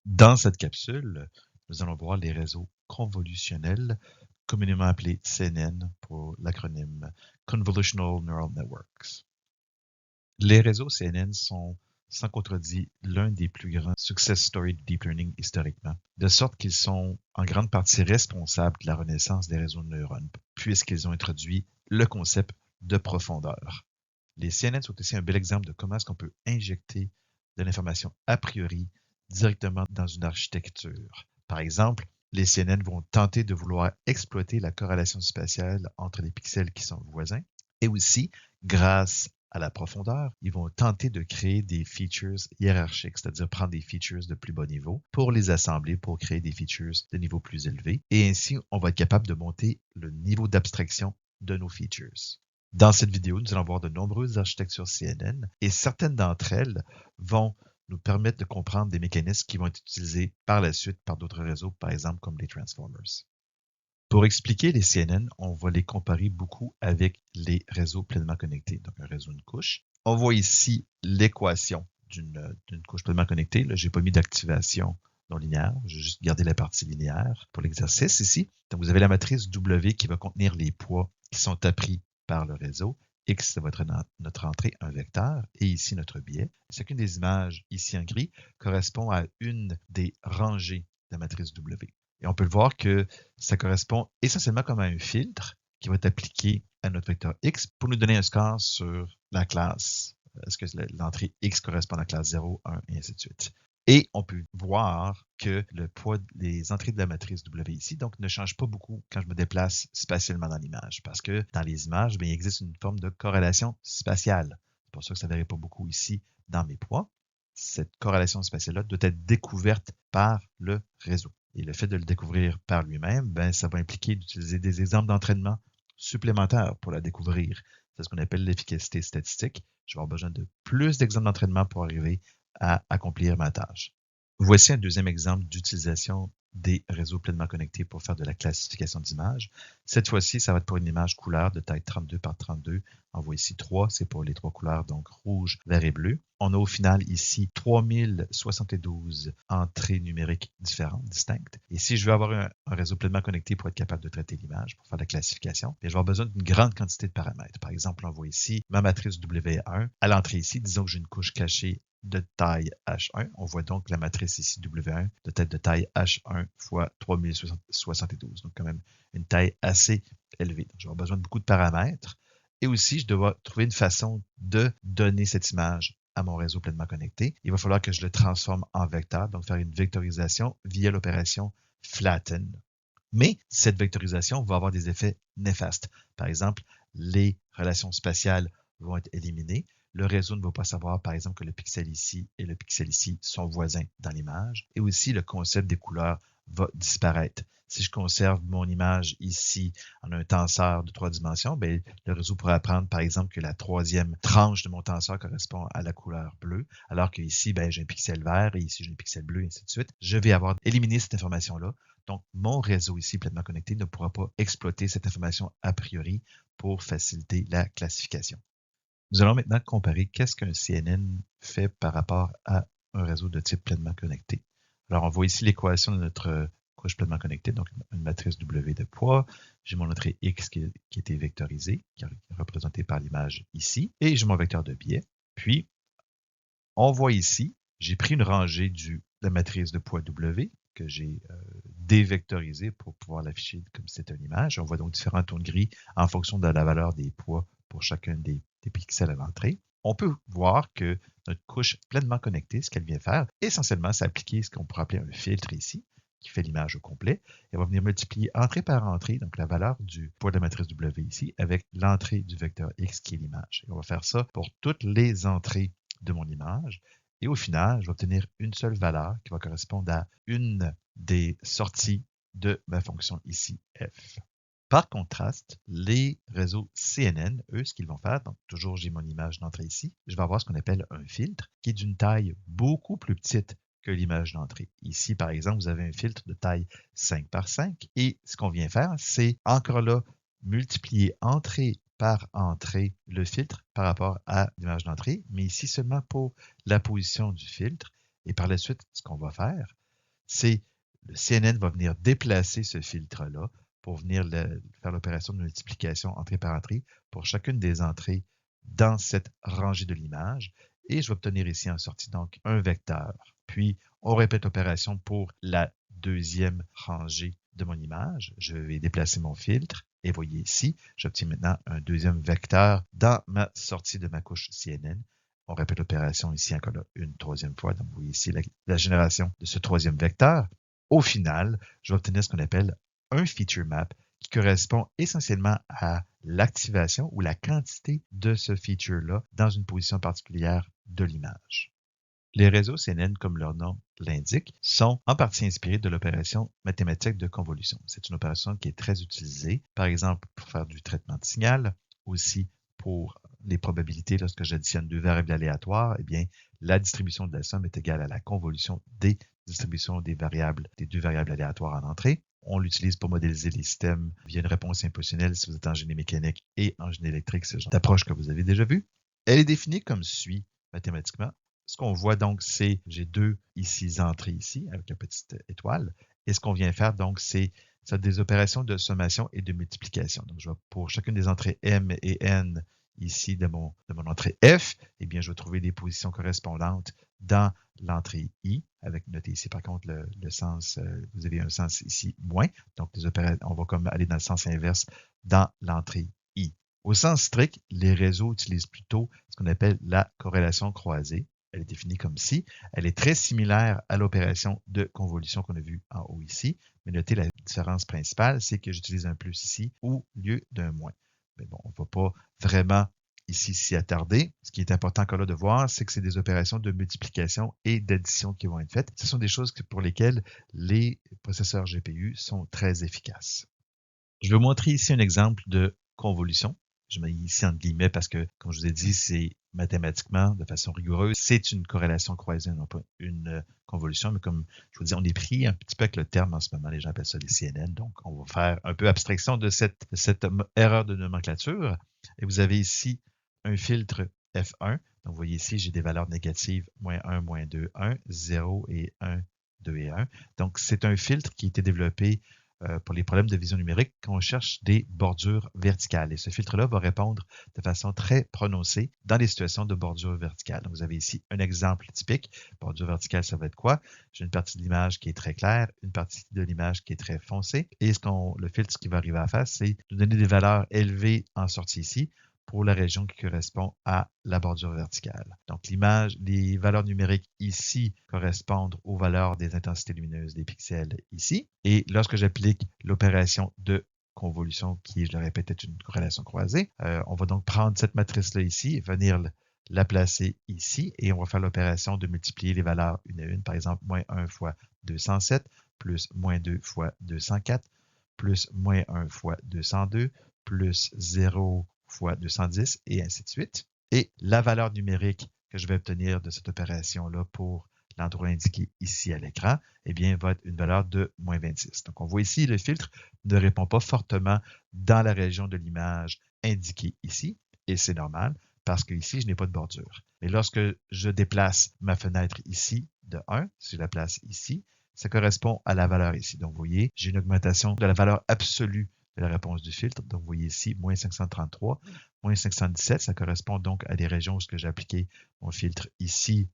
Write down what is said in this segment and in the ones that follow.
Dans cette capsule, nous allons voir les réseaux convolutionnels, communément appelés CNN pour l'acronyme Convolutional Neural Networks. Les réseaux CNN sont, sans contredit, l'un des plus grands success stories du deep learning historiquement, de sorte qu'ils sont en grande partie responsables de la renaissance des réseaux de neurones, puisqu'ils ont introduit le concept de profondeur. Les CNN sont aussi un bel exemple de comment est-ce qu'on peut injecter de l'information a priori directement dans une architecture. Par exemple, les CNN vont tenter de vouloir exploiter la corrélation spatiale entre les pixels qui sont voisins et aussi, grâce à la profondeur, ils vont tenter de créer des features hiérarchiques, c'est-à-dire prendre des features de plus bas niveau pour les assembler pour créer des features de niveau plus élevé. Et ainsi, on va être capable de monter le niveau d'abstraction de nos features. Dans cette vidéo, nous allons voir de nombreuses architectures CNN et certaines d'entre elles vont nous permettre de comprendre des mécanismes qui vont être utilisés par la suite par d'autres réseaux, par exemple comme les Transformers. Pour expliquer les CNN, on va les comparer beaucoup avec les réseaux pleinement connectés, donc un réseau d'une couche. On voit ici l'équation d'une couche pleinement connectée. Là, je n'ai pas mis d'activation non linéaire, j'ai juste gardé la partie linéaire pour l'exercice ici. Donc, vous avez la matrice W qui va contenir les poids qui sont appris par le réseau. X, c'est notre entrée, un vecteur, et ici notre biais. Chacune des images, ici en gris, correspond à une des rangées de la matrice W. Et on peut le voir que ça correspond essentiellement comme à un filtre qui va être appliqué à notre vecteur X pour nous donner un score sur la classe. Est-ce que l'entrée X correspond à la classe 0, 1, et ainsi de suite. Et on peut voir que le poids des entrées de la matrice W ici donc ne change pas beaucoup quand je me déplace spatialement dans l'image parce que dans les images, bien, il existe une forme de corrélation spatiale. C'est pour ça que ça ne varie pas beaucoup ici dans mes poids. Cette corrélation spatiale-là doit être découverte par le réseau. Et le fait de le découvrir par lui-même, ben, ça va impliquer d'utiliser des exemples d'entraînement supplémentaires pour la découvrir. C'est ce qu'on appelle l'efficacité statistique. Je vais avoir besoin de plus d'exemples d'entraînement pour arriver à accomplir ma tâche. Voici un deuxième exemple d'utilisation des réseaux pleinement connectés pour faire de la classification d'images. Cette fois-ci, ça va être pour une image couleur de taille 32 par 32. On voit ici 3, c'est pour les 3 couleurs, donc rouge, vert et bleu. On a au final ici 3072 entrées numériques différentes, distinctes. Et si je veux avoir un réseau pleinement connecté pour être capable de traiter l'image, pour faire de la classification, bien, je vais avoir besoin d'une grande quantité de paramètres. Par exemple, on voit ici ma matrice W1. À l'entrée ici, disons que j'ai une couche cachée de taille H1. On voit donc la matrice ici W1 de taille H1 fois 3072. Donc quand même une taille assez élevée. Donc, je vais avoir besoin de beaucoup de paramètres. Et aussi, je dois trouver une façon de donner cette image à mon réseau pleinement connecté. Il va falloir que je le transforme en vecteur, donc faire une vectorisation via l'opération flatten. Mais cette vectorisation va avoir des effets néfastes. Par exemple, les relations spatiales vont être éliminées. Le réseau ne va pas savoir, par exemple, que le pixel ici et le pixel ici sont voisins dans l'image. Et aussi, le concept des couleurs va disparaître. Si je conserve mon image ici en un tenseur de 3 dimensions, bien, le réseau pourrait apprendre, par exemple, que la troisième tranche de mon tenseur correspond à la couleur bleue, alors que ici, bien, j'ai un pixel vert et ici, j'ai un pixel bleu, et ainsi de suite. Je vais avoir éliminé cette information-là. Donc, mon réseau ici pleinement connecté ne pourra pas exploiter cette information a priori pour faciliter la classification. Nous allons maintenant comparer qu'est-ce qu'un CNN fait par rapport à un réseau de type pleinement connecté. Alors, on voit ici l'équation de notre couche pleinement connectée, donc une matrice W de poids. J'ai mon entrée X qui a été vectorisée, qui est représentée par l'image ici, et j'ai mon vecteur de biais. Puis, on voit ici, j'ai pris une rangée de la matrice de poids W que j'ai dévectorisée pour pouvoir l'afficher comme si c'était une image. On voit donc différents tons de gris en fonction de la valeur des poids pour chacun des pixels à l'entrée. On peut voir que notre couche pleinement connectée, ce qu'elle vient faire, essentiellement, c'est appliquer ce qu'on pourrait appeler un filtre ici, qui fait l'image au complet. Elle va venir multiplier entrée par entrée, donc la valeur du poids de la matrice W ici, avec l'entrée du vecteur X qui est l'image. Et on va faire ça pour toutes les entrées de mon image. Et au final, je vais obtenir une seule valeur qui va correspondre à une des sorties de ma fonction ici, f. Par contraste, les réseaux CNN, eux, ce qu'ils vont faire, donc toujours j'ai mon image d'entrée ici, je vais avoir ce qu'on appelle un filtre qui est d'une taille beaucoup plus petite que l'image d'entrée. Ici, par exemple, vous avez un filtre de taille 5 par 5 et ce qu'on vient faire, c'est encore là multiplier entrée par entrée le filtre par rapport à l'image d'entrée, mais ici seulement pour la position du filtre. Et par la suite, ce qu'on va faire, c'est le CNN va venir déplacer ce filtre-là pour venir faire l'opération de multiplication entrée par entrée pour chacune des entrées dans cette rangée de l'image. Et je vais obtenir ici en sortie donc un vecteur. Puis, on répète l'opération pour la deuxième rangée de mon image. Je vais déplacer mon filtre. Et voyez ici, j'obtiens maintenant un deuxième vecteur dans ma sortie de ma couche CNN. On répète l'opération ici encore là, une troisième fois. Donc, vous voyez ici la génération de ce troisième vecteur. Au final, je vais obtenir ce qu'on appelle un feature map qui correspond essentiellement à l'activation ou la quantité de ce feature-là dans une position particulière de l'image. Les réseaux CNN, comme leur nom l'indique, sont en partie inspirés de l'opération mathématique de convolution. C'est une opération qui est très utilisée, par exemple, pour faire du traitement de signal, aussi pour les probabilités lorsque j'additionne deux variables aléatoires, eh bien, la distribution de la somme est égale à la convolution des distributions des deux variables aléatoires en entrée. On l'utilise pour modéliser les systèmes via une réponse impositionnelle si vous êtes en génie mécanique et en génie électrique, c'est le genre d'approche que vous avez déjà vu. Elle est définie comme suit mathématiquement. Ce qu'on voit donc, c'est, j'ai deux ici entrées ici avec la petite étoile. Et ce qu'on vient faire donc, c'est des opérations de sommation et de multiplication. Donc, je vais pour chacune des entrées M et N ici de mon entrée F, eh bien, je vais trouver des positions correspondantes dans l'entrée I, avec noté ici par contre le sens, vous avez un sens ici moins. Donc, on va comme aller dans le sens inverse dans l'entrée I. Au sens strict, les réseaux utilisent plutôt ce qu'on appelle la corrélation croisée. Elle est définie comme ci. Elle est très similaire à l'opération de convolution qu'on a vue en haut ici. Mais notez la différence principale, c'est que j'utilise un plus ici au lieu d'un moins. Mais bon, on ne va pas vraiment ici s'y attarder. Ce qui est important encore là de voir, c'est que c'est des opérations de multiplication et d'addition qui vont être faites. Ce sont des choses pour lesquelles les processeurs GPU sont très efficaces. Je vais vous montrer ici un exemple de convolution. Je mets ici entre guillemets parce que, comme je vous ai dit, c'est mathématiquement, de façon rigoureuse, c'est une corrélation croisée, non pas une convolution, mais comme je vous dis, on est pris un petit peu avec le terme en ce moment, les gens appellent ça des CNN, donc on va faire un peu abstraction de cette erreur de nomenclature. Et vous avez ici un filtre F1, donc vous voyez ici, j'ai des valeurs négatives, moins 1, moins 2, 1, 0 et 1, 2 et 1. Donc c'est un filtre qui a été développé pour les problèmes de vision numérique quand on cherche des bordures verticales. Et ce filtre-là va répondre de façon très prononcée dans les situations de bordure verticale. Donc, vous avez ici un exemple typique. Bordure verticale, ça va être quoi? J'ai une partie de l'image qui est très claire, une partie de l'image qui est très foncée. Et le filtre, ce qu'il va arriver à faire, c'est de donner des valeurs élevées en sortie ici pour la région qui correspond à la bordure verticale. Donc, les valeurs numériques ici correspondent aux valeurs des intensités lumineuses des pixels ici. Et lorsque j'applique l'opération de convolution, qui, je le répète, est une corrélation croisée, on va donc prendre cette matrice-là ici, venir la placer ici, et on va faire l'opération de multiplier les valeurs une à une, par exemple, moins 1 fois 207, plus moins 2 fois 204, plus moins 1 fois 202, plus 0 fois 210 et ainsi de suite. Et la valeur numérique que je vais obtenir de cette opération-là pour l'endroit indiqué ici à l'écran, eh bien, va être une valeur de moins 26. Donc, on voit ici, le filtre ne répond pas fortement dans la région de l'image indiquée ici, et c'est normal parce qu'ici, je n'ai pas de bordure. Mais lorsque je déplace ma fenêtre ici de 1, si je la place ici, ça correspond à la valeur ici. Donc, vous voyez, j'ai une augmentation de la valeur absolue de la réponse du filtre. Donc, vous voyez ici, moins 533, moins 517, ça correspond donc à des régions où j'ai appliqué mon filtre ici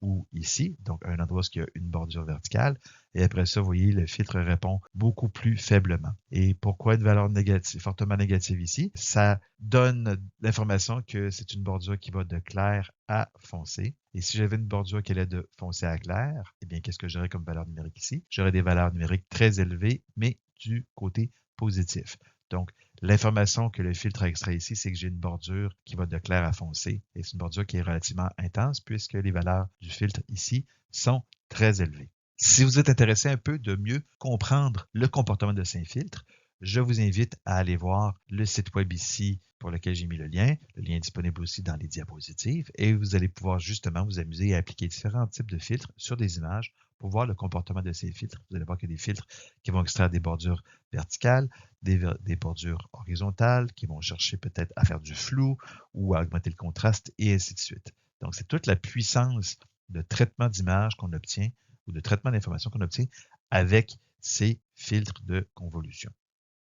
ou ici, donc à un endroit où il y a une bordure verticale. Et après ça, vous voyez, le filtre répond beaucoup plus faiblement. Et pourquoi une valeur négative, fortement négative ici? Ça donne l'information que c'est une bordure qui va de clair à foncé. Et si j'avais une bordure qui allait de foncé à clair, eh bien, qu'est-ce que j'aurais comme valeur numérique ici? J'aurais des valeurs numériques très élevées, mais du côté positif. Donc, l'information que le filtre a extrait ici, c'est que j'ai une bordure qui va de clair à foncé. Et c'est une bordure qui est relativement intense puisque les valeurs du filtre ici sont très élevées. Si vous êtes intéressé un peu de mieux comprendre le comportement de ces filtres, je vous invite à aller voir le site web ici pour lequel j'ai mis le lien. Le lien est disponible aussi dans les diapositives et vous allez pouvoir justement vous amuser à appliquer différents types de filtres sur des images pour voir le comportement de ces filtres. Vous allez voir qu'il y a des filtres qui vont extraire des bordures verticales, des bordures horizontales, qui vont chercher peut-être à faire du flou ou à augmenter le contraste et ainsi de suite. Donc, c'est toute la puissance de traitement d'image qu'on obtient ou de traitement d'information qu'on obtient avec ces filtres de convolution.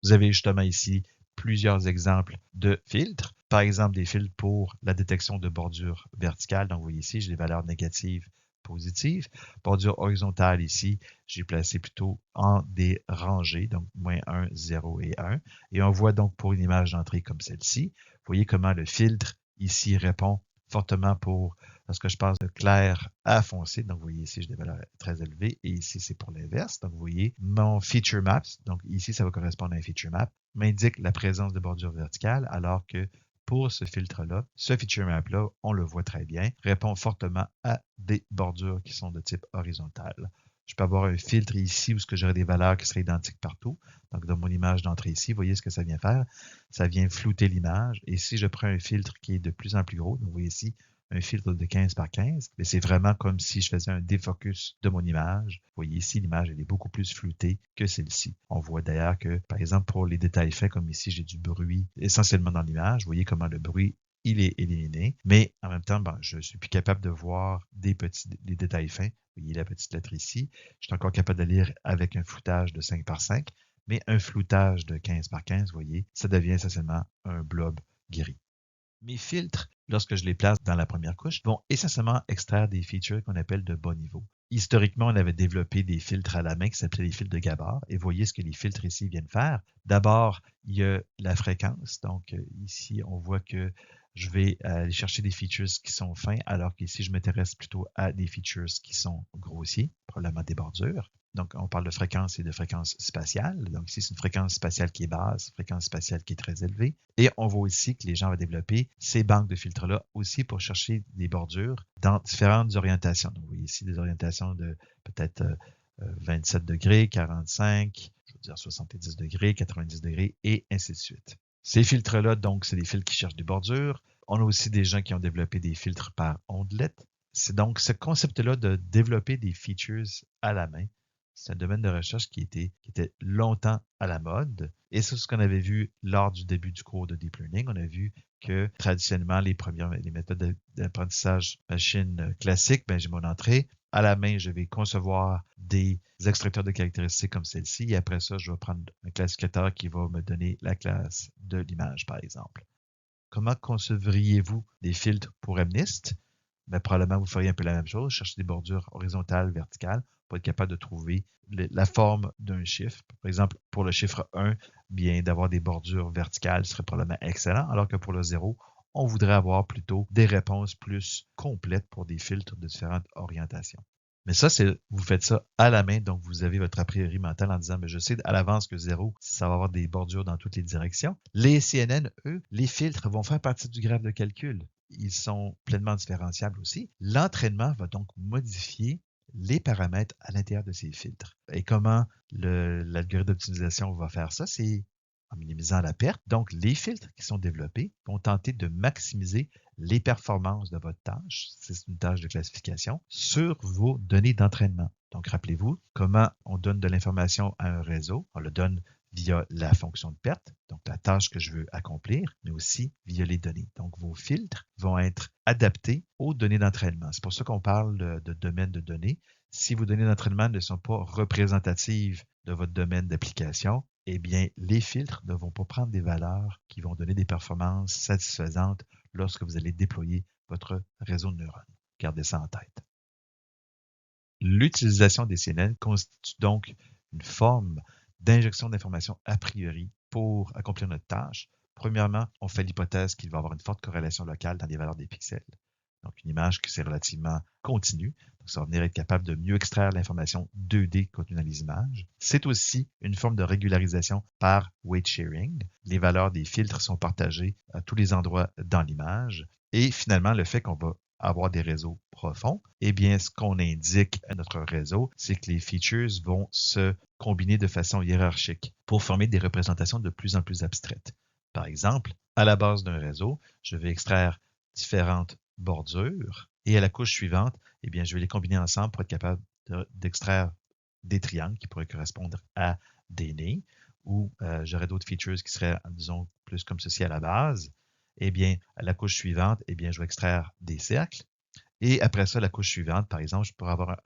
Vous avez justement ici plusieurs exemples de filtres. Par exemple, des filtres pour la détection de bordures verticales. Donc, vous voyez ici, j'ai des valeurs négatives, positives. Bordure horizontale ici, j'ai placé plutôt en des rangées, donc -1, 0 et 1. Et on voit donc pour une image d'entrée comme celle-ci, vous voyez comment le filtre ici répond fortement pour lorsque je passe de clair à foncé. Donc, vous voyez ici, j'ai des valeurs très élevées et ici, c'est pour l'inverse. Donc, vous voyez, mon feature map, donc ici, ça va correspondre à un feature map, m'indique la présence de bordures verticales, alors que pour ce filtre-là, ce feature map-là, on le voit très bien, répond fortement à des bordures qui sont de type horizontal. Je peux avoir un filtre ici où j'aurai des valeurs qui seraient identiques partout. Donc, dans mon image d'entrée ici, vous voyez ce que ça vient faire? Ça vient flouter l'image. Et si je prends un filtre qui est de plus en plus gros, donc vous voyez ici, un filtre de 15 par 15, mais c'est vraiment comme si je faisais un défocus de mon image. Vous voyez ici, l'image elle est beaucoup plus floutée que celle-ci. On voit d'ailleurs que, par exemple, pour les détails faits, comme ici, j'ai du bruit essentiellement dans l'image. Vous voyez comment le bruit il est éliminé, mais en même temps, je suis plus capable de voir des détails fins. Vous voyez la petite lettre ici. Je suis encore capable de lire avec un floutage de 5 par 5, mais un floutage de 15 par 15, vous voyez, ça devient essentiellement un blob gris. Mes filtres, lorsque je les place dans la première couche, vont essentiellement extraire des features qu'on appelle de bas niveau. Historiquement, on avait développé des filtres à la main qui s'appelaient les filtres de Gabor. Et voyez ce que les filtres ici viennent faire. D'abord, il y a la fréquence. Donc ici, on voit que je vais aller chercher des features qui sont fins, alors qu'ici, je m'intéresse plutôt à des features qui sont grossiers, probablement des bordures. Donc, on parle de fréquence et de fréquence spatiale. Donc, ici, c'est une fréquence spatiale qui est basse, fréquence spatiale qui est très élevée. Et on voit aussi que les gens vont développer ces banques de filtres-là aussi pour chercher des bordures dans différentes orientations. Donc, vous voyez ici des orientations de peut-être 27 degrés, 45, je veux dire 70 degrés, 90 degrés, et ainsi de suite. Ces filtres-là, donc, c'est des filtres qui cherchent des bordures. On a aussi des gens qui ont développé des filtres par ondelette. C'est donc ce concept-là de développer des features à la main. C'est un domaine de recherche qui était longtemps à la mode. Et c'est ce qu'on avait vu lors du début du cours de Deep Learning. On a vu que traditionnellement, les méthodes d'apprentissage machine classiques, j'ai mon entrée. À la main, je vais concevoir des extracteurs de caractéristiques comme celle-ci. Et après ça, je vais prendre un classificateur qui va me donner la classe de l'image, par exemple. Comment concevriez-vous des filtres pour MNIST? Probablement, vous feriez un peu la même chose, chercher des bordures horizontales, verticales, pour être capable de trouver la forme d'un chiffre. Par exemple, pour le chiffre 1, bien d'avoir des bordures verticales serait probablement excellent, alors que pour le 0, on voudrait avoir plutôt des réponses plus complètes pour des filtres de différentes orientations. Mais ça, vous faites ça à la main, donc vous avez votre a priori mental en disant, mais je sais à l'avance que 0, ça va avoir des bordures dans toutes les directions. Les CNN, eux, les filtres vont faire partie du graphe de calcul. Ils sont pleinement différenciables aussi. L'entraînement va donc modifier les paramètres à l'intérieur de ces filtres. Et comment l'algorithme d'optimisation va faire ça? C'est en minimisant la perte. Donc, les filtres qui sont développés vont tenter de maximiser les performances de votre tâche, c'est une tâche de classification, sur vos données d'entraînement. Donc, rappelez-vous comment on donne de l'information à un réseau. On le donne via la fonction de perte, donc la tâche que je veux accomplir, mais aussi via les données. Donc, vos filtres vont être adaptés aux données d'entraînement. C'est pour ça qu'on parle de domaine de données. Si vos données d'entraînement ne sont pas représentatives de votre domaine d'application, eh bien, les filtres ne vont pas prendre des valeurs qui vont donner des performances satisfaisantes lorsque vous allez déployer votre réseau de neurones. Gardez ça en tête. L'utilisation des CNN constitue donc une forme d'injection d'informations a priori pour accomplir notre tâche. Premièrement, on fait l'hypothèse qu'il va y avoir une forte corrélation locale dans les valeurs des pixels. Donc, une image qui est relativement continue. Donc, ça va venir être capable de mieux extraire l'information 2D contenue dans les images. C'est aussi une forme de régularisation par weight sharing. Les valeurs des filtres sont partagées à tous les endroits dans l'image. Et finalement, le fait qu'on va avoir des réseaux profonds, eh bien, ce qu'on indique à notre réseau, c'est que les features vont se combiner de façon hiérarchique pour former des représentations de plus en plus abstraites. Par exemple, à la base d'un réseau, je vais extraire différentes bordures et à la couche suivante, eh bien, je vais les combiner ensemble pour être capable d'extraire des triangles qui pourraient correspondre à des nez ou j'aurais d'autres features qui seraient, disons, plus comme ceci à la base. Eh bien, à la couche suivante, eh bien, je vais extraire des cercles. Et après ça, la couche suivante, par exemple, je pourrais avoir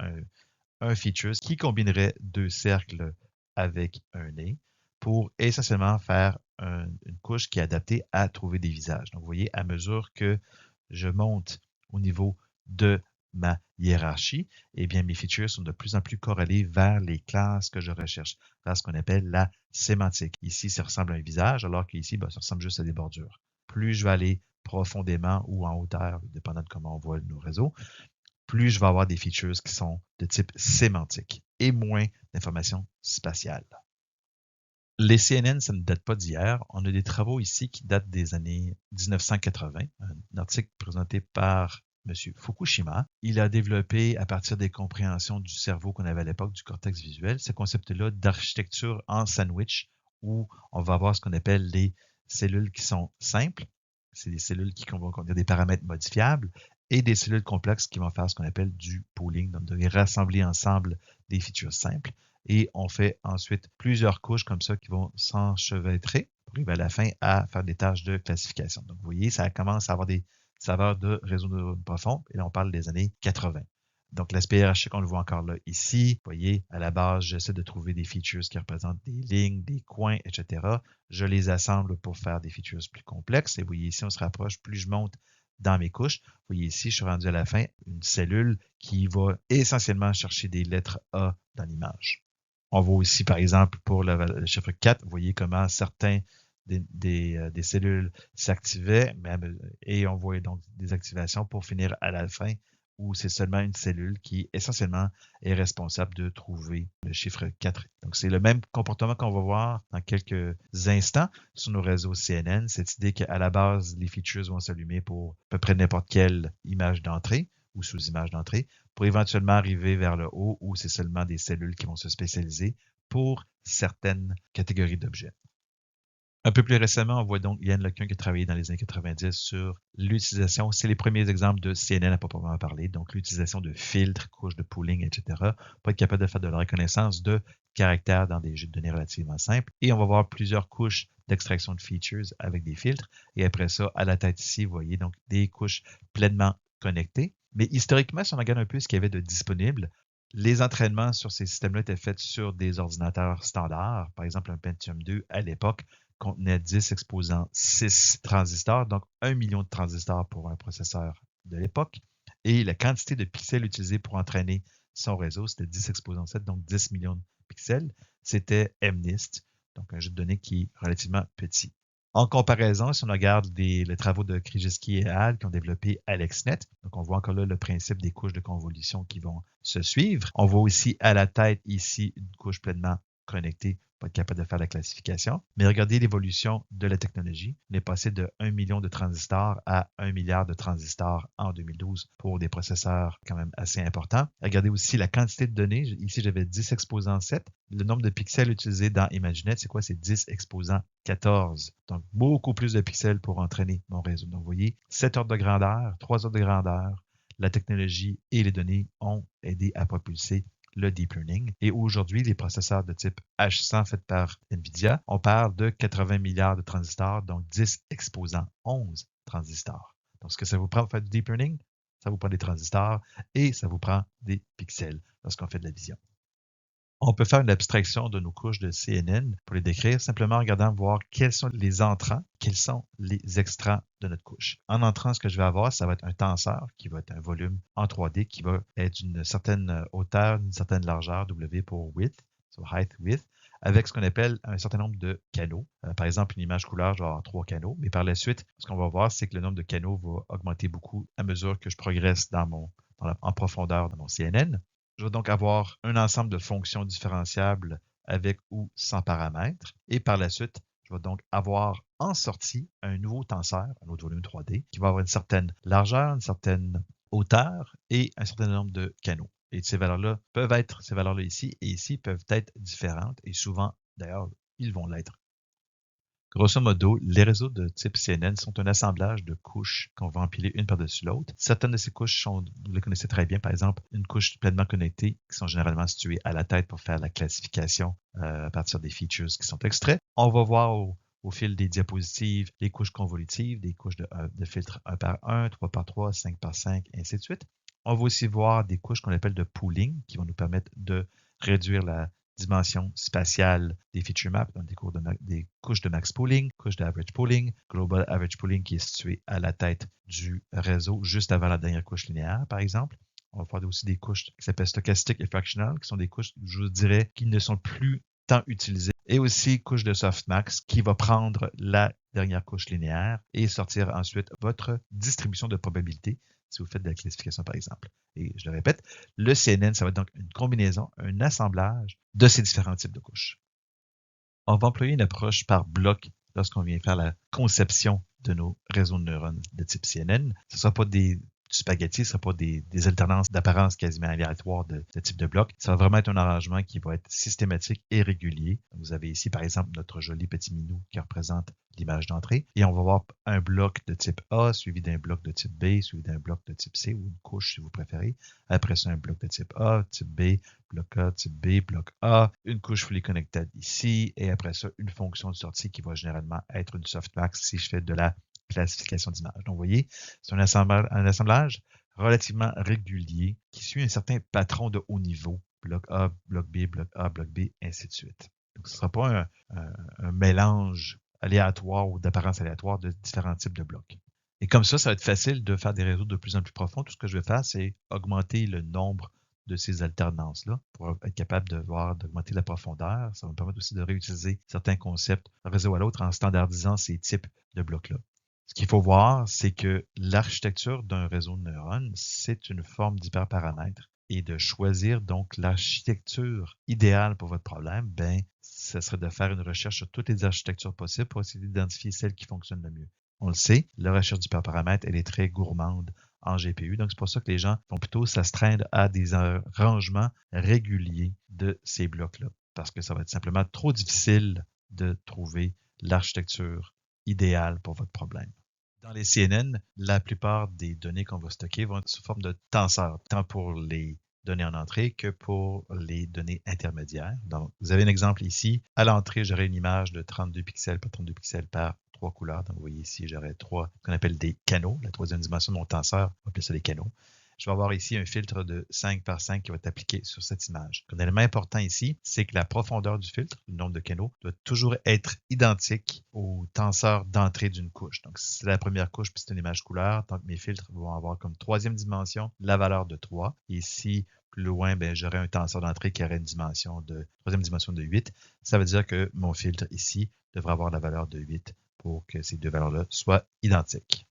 un feature qui combinerait deux cercles avec un nez pour essentiellement faire une couche qui est adaptée à trouver des visages. Donc, vous voyez, à mesure que je monte au niveau de ma hiérarchie, eh bien, mes features sont de plus en plus corrélées vers les classes que je recherche, vers ce qu'on appelle la sémantique. Ici, ça ressemble à un visage, alors qu'ici, ça ressemble juste à des bordures. Plus je vais aller profondément ou en hauteur, dépendant de comment on voit nos réseaux, plus je vais avoir des features qui sont de type sémantique et moins d'informations spatiales. Les CNN, ça ne date pas d'hier. On a des travaux ici qui datent des années 1980, un article présenté par M. Fukushima. Il a développé, à partir des compréhensions du cerveau qu'on avait à l'époque, du cortex visuel, ce concept-là d'architecture en sandwich, où on va avoir ce qu'on appelle les cellules qui sont simples. C'est des cellules qui vont contenir des paramètres modifiables et des cellules complexes qui vont faire ce qu'on appelle du pooling, donc de rassembler ensemble des features simples. Et on fait ensuite plusieurs couches comme ça qui vont s'enchevêtrer pour arriver à la fin à faire des tâches de classification. Donc, vous voyez, ça commence à avoir des saveurs de réseau neuronal profond. Et là, on parle des années 80. Donc, l'aspect hiérarchique, on le voit encore là ici. Vous voyez, à la base, j'essaie de trouver des features qui représentent des lignes, des coins, etc. Je les assemble pour faire des features plus complexes. Et vous voyez ici, on se rapproche. Plus je monte dans mes couches, vous voyez ici, je suis rendu à la fin, une cellule qui va essentiellement chercher des lettres A dans l'image. On voit aussi, par exemple, pour le chiffre 4, vous voyez comment certains des cellules s'activaient et on voit donc des activations pour finir à la fin où c'est seulement une cellule qui essentiellement est responsable de trouver le chiffre 4. Donc, c'est le même comportement qu'on va voir dans quelques instants sur nos réseaux CNN. Cette idée qu'à la base, les features vont s'allumer pour à peu près n'importe quelle image d'entrée ou sous-image d'entrée, pour éventuellement arriver vers le haut où c'est seulement des cellules qui vont se spécialiser pour certaines catégories d'objets. Un peu plus récemment, on voit donc Yann LeCun qui a travaillé dans les années 90 sur l'utilisation, c'est les premiers exemples de CNN à proprement parler, donc l'utilisation de filtres, couches de pooling, etc., pour être capable de faire de la reconnaissance de caractères dans des jeux de données relativement simples. Et on va voir plusieurs couches d'extraction de features avec des filtres. Et après ça, à la tête ici, vous voyez donc des couches pleinement connectées. Mais historiquement, si on regarde un peu ce qu'il y avait de disponible, les entraînements sur ces systèmes-là étaient faits sur des ordinateurs standards. Par exemple, un Pentium 2 à l'époque contenait 10 exposant 6 transistors, donc 1 million de transistors pour un processeur de l'époque. Et la quantité de pixels utilisés pour entraîner son réseau, c'était 10 exposant 7, donc 10 millions de pixels. C'était MNIST, donc un jeu de données qui est relativement petit. En comparaison, si on regarde les travaux de Krzyzewski et al. Qui ont développé AlexNet, donc on voit encore là le principe des couches de convolution qui vont se suivre. On voit aussi à la tête ici une couche pleinement connectée pour être capable de faire la classification. Mais regardez l'évolution de la technologie. On est passé de 1 million de transistors à 1 milliard de transistors en 2012 pour des processeurs quand même assez importants. Regardez aussi la quantité de données. Ici, j'avais 10 exposant 7. Le nombre de pixels utilisés dans ImageNet, c'est quoi? C'est 10 exposant 14. Donc, beaucoup plus de pixels pour entraîner mon réseau. Donc, vous voyez, 7 ordres de grandeur, 3 ordres de grandeur. La technologie et les données ont aidé à propulser le deep learning. Et aujourd'hui, les processeurs de type H100 faits par NVIDIA, on parle de 80 milliards de transistors, donc 10 exposant 11 transistors. Donc, ce que ça vous prend pour faire du deep learning, ça vous prend des transistors et ça vous prend des pixels lorsqu'on fait de la vision. On peut faire une abstraction de nos couches de CNN pour les décrire simplement en regardant voir quels sont les entrants, quels sont les extrants de notre couche. En entrant, ce que je vais avoir, ça va être un tenseur qui va être un volume en 3D qui va être d'une certaine hauteur, d'une certaine largeur, W pour width, so height, width, avec ce qu'on appelle un certain nombre de canaux. Par exemple, une image couleur, je vais avoir 3 canaux, mais par la suite, ce qu'on va voir, c'est que le nombre de canaux va augmenter beaucoup à mesure que je progresse en profondeur dans mon CNN. Je vais donc avoir un ensemble de fonctions différenciables avec ou sans paramètres. Et par la suite, je vais donc avoir en sortie un nouveau tenseur, un autre volume 3D, qui va avoir une certaine largeur, une certaine hauteur et un certain nombre de canaux. Et ces valeurs-là peuvent être, ces valeurs-là ici et ici peuvent être différentes et souvent, d'ailleurs, ils vont l'être. Grosso modo, les réseaux de type CNN sont un assemblage de couches qu'on va empiler une par-dessus l'autre. Certaines de ces couches sont, vous les connaissez très bien, par exemple, une couche pleinement connectée qui sont généralement situées à la tête pour faire la classification à partir des features qui sont extraits. On va voir au fil des diapositives les couches convolutives, des couches de filtres 1 par 1, 3 par 3, 5 par 5, et ainsi de suite. On va aussi voir des couches qu'on appelle de pooling qui vont nous permettre de réduire la dimension spatiale des feature maps, donc des couches de max pooling, couches d'average pooling, global average pooling qui est situé à la tête du réseau juste avant la dernière couche linéaire, par exemple. On va voir aussi des couches qui s'appellent stochastic et fractional, qui sont des couches, je dirais, qui ne sont plus tant utilisées. Et aussi couche de softmax qui va prendre la dernière couche linéaire et sortir ensuite votre distribution de probabilité si vous faites de la classification, par exemple. Et je le répète, le CNN, ça va être donc une combinaison, un assemblage de ces différents types de couches. On va employer une approche par bloc lorsqu'on vient faire la conception de nos réseaux de neurones de type CNN. Ce ne sera pas du spaghetti, ce ne sera pas des alternances d'apparence quasiment aléatoires de type de bloc. Ça va vraiment être un arrangement qui va être systématique et régulier. Vous avez ici, par exemple, notre joli petit minou qui représente l'image d'entrée. Et on va voir un bloc de type A suivi d'un bloc de type B, suivi d'un bloc de type C ou une couche si vous préférez. Après ça, un bloc de type A, type B, bloc A, type B, bloc A, une couche fully connected ici, et après ça, une fonction de sortie qui va généralement être une softmax si je fais de la classification d'images. Donc, vous voyez, c'est un assemblage relativement régulier qui suit un certain patron de haut niveau. Bloc A, bloc B, bloc A, bloc B, ainsi de suite. Donc, ce ne sera pas un mélange aléatoire ou d'apparence aléatoire de différents types de blocs. Et comme ça va être facile de faire des réseaux de plus en plus profonds. Tout ce que je vais faire, c'est augmenter le nombre de ces alternances-là pour être capable d'augmenter la profondeur. Ça va me permettre aussi de réutiliser certains concepts d'un réseau à l'autre en standardisant ces types de blocs-là. Ce qu'il faut voir, c'est que l'architecture d'un réseau de neurones, c'est une forme d'hyperparamètre. Et de choisir donc l'architecture idéale pour votre problème, ce serait de faire une recherche sur toutes les architectures possibles pour essayer d'identifier celle qui fonctionne le mieux. On le sait, la recherche d'hyperparamètres, elle est très gourmande en GPU. Donc, c'est pour ça que les gens vont plutôt s'astreindre à des arrangements réguliers de ces blocs-là. Parce que ça va être simplement trop difficile de trouver l'architecture idéale pour votre problème. Dans les CNN, la plupart des données qu'on va stocker vont être sous forme de tenseurs, tant pour les données en entrée que pour les données intermédiaires. Donc, vous avez un exemple ici. À l'entrée, j'aurai une image de 32 pixels par 32 pixels par 3 couleurs. Donc, vous voyez ici, j'aurai 3 qu'on appelle des canaux. La troisième dimension de mon tenseur, on va appeler ça des canaux. Je vais avoir ici un filtre de 5 par 5 qui va être appliqué sur cette image. Un élément important ici, c'est que la profondeur du filtre, le nombre de canaux, doit toujours être identique au tenseur d'entrée d'une couche. Donc, si c'est la première couche puis c'est une image couleur, donc mes filtres vont avoir comme troisième dimension la valeur de 3. Et ici, plus loin, j'aurai un tenseur d'entrée qui aurait une troisième dimension de 8. Ça veut dire que mon filtre ici devrait avoir la valeur de 8 pour que ces deux valeurs-là soient identiques.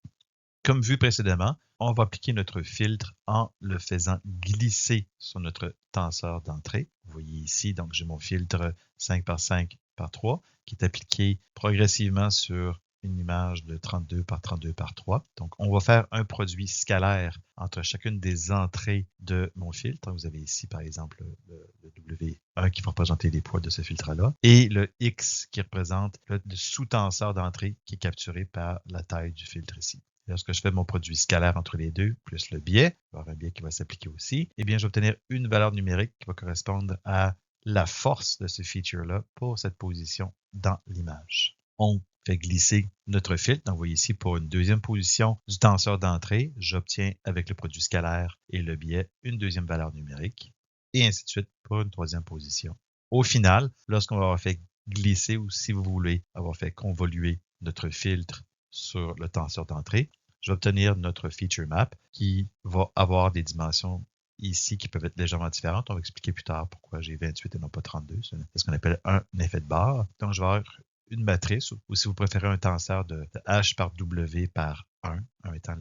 Comme vu précédemment, on va appliquer notre filtre en le faisant glisser sur notre tenseur d'entrée. Vous voyez ici, donc j'ai mon filtre 5 par 5 par 3 qui est appliqué progressivement sur une image de 32 par 32 par 3. Donc, on va faire un produit scalaire entre chacune des entrées de mon filtre. Vous avez ici, par exemple, le W1 qui va représenter les poids de ce filtre-là et le X qui représente le sous-tenseur d'entrée qui est capturé par la taille du filtre ici. Lorsque je fais mon produit scalaire entre les deux, plus le biais, il va y avoir un biais qui va s'appliquer aussi, je vais obtenir une valeur numérique qui va correspondre à la force de ce feature-là pour cette position dans l'image. On fait glisser notre filtre. Donc, vous voyez ici, pour une deuxième position du tenseur d'entrée, j'obtiens avec le produit scalaire et le biais une deuxième valeur numérique, et ainsi de suite pour une troisième position. Au final, lorsqu'on va avoir fait glisser, ou si vous voulez avoir fait convoluer notre filtre sur le tenseur d'entrée, je vais obtenir notre feature map qui va avoir des dimensions ici qui peuvent être légèrement différentes. On va expliquer plus tard pourquoi j'ai 28 et non pas 32. C'est ce qu'on appelle un effet de barre. Donc, je vais avoir une matrice, ou si vous préférez un tenseur de H par W par 1 étant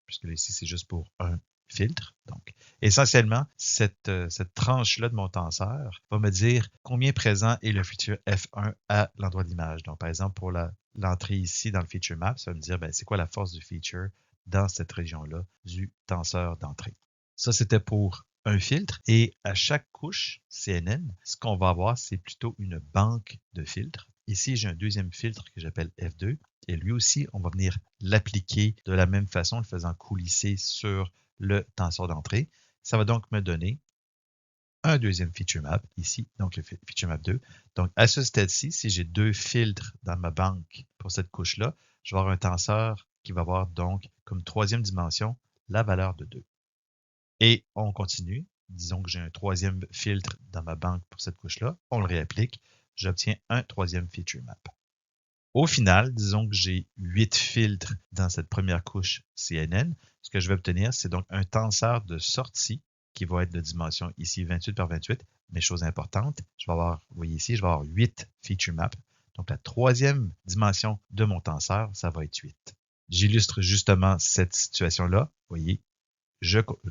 puisque ici c'est juste pour un filtre. Donc, essentiellement, cette tranche-là de mon tenseur va me dire combien présent est le feature F1 à l'endroit de l'image. Donc, par exemple, pour l'entrée ici dans le feature map, ça va me dire c'est quoi la force du feature dans cette région-là du tenseur d'entrée. Ça, c'était pour un filtre. Et à chaque couche CNN, ce qu'on va avoir, c'est plutôt une banque de filtres. Ici, j'ai un deuxième filtre que j'appelle F2. Et lui aussi, on va venir l'appliquer de la même façon, le faisant coulisser sur le tenseur d'entrée. Ça va donc me donner un deuxième feature map ici, donc le feature map 2. Donc, à ce stade-ci, si j'ai deux filtres dans ma banque pour cette couche-là, je vais avoir un tenseur qui va avoir donc comme troisième dimension la valeur de 2. Et on continue. Disons que j'ai un troisième filtre dans ma banque pour cette couche-là. On le réapplique. J'obtiens un troisième feature map. Au final, disons que j'ai 8 filtres dans cette première couche CNN. Ce que je vais obtenir, c'est donc un tenseur de sortie qui va être de dimension ici 28 par 28. Mais chose importante, je vais avoir, vous voyez ici, je vais avoir 8 feature maps. Donc la troisième dimension de mon tenseur, ça va être 8. J'illustre justement cette situation-là. Vous voyez,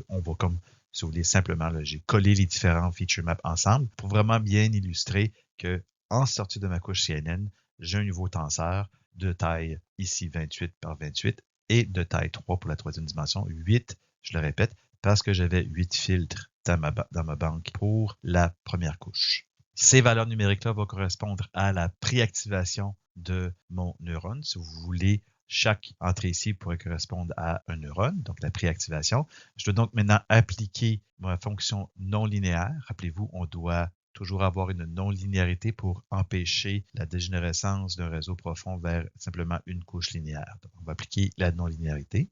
on va comme, si vous voulez, simplement, j'ai collé les différents feature maps ensemble pour vraiment bien illustrer que en sortie de ma couche CNN, j'ai un nouveau tenseur de taille ici 28 par 28 et de taille 3 pour la troisième dimension, 8, je le répète, parce que j'avais 8 filtres dans ma banque pour la première couche. Ces valeurs numériques-là vont correspondre à la préactivation de mon neurone. Si vous voulez, chaque entrée ici pourrait correspondre à un neurone, donc la préactivation. Je dois donc maintenant appliquer ma fonction non linéaire. Rappelez-vous, on doit toujours avoir une non-linéarité pour empêcher la dégénérescence d'un réseau profond vers simplement une couche linéaire. Donc, on va appliquer la non-linéarité.